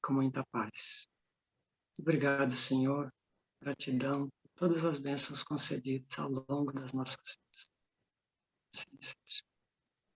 com muita paz. Obrigado, Senhor. Gratidão por todas as bênçãos concedidas ao longo das nossas vidas. Assim seja.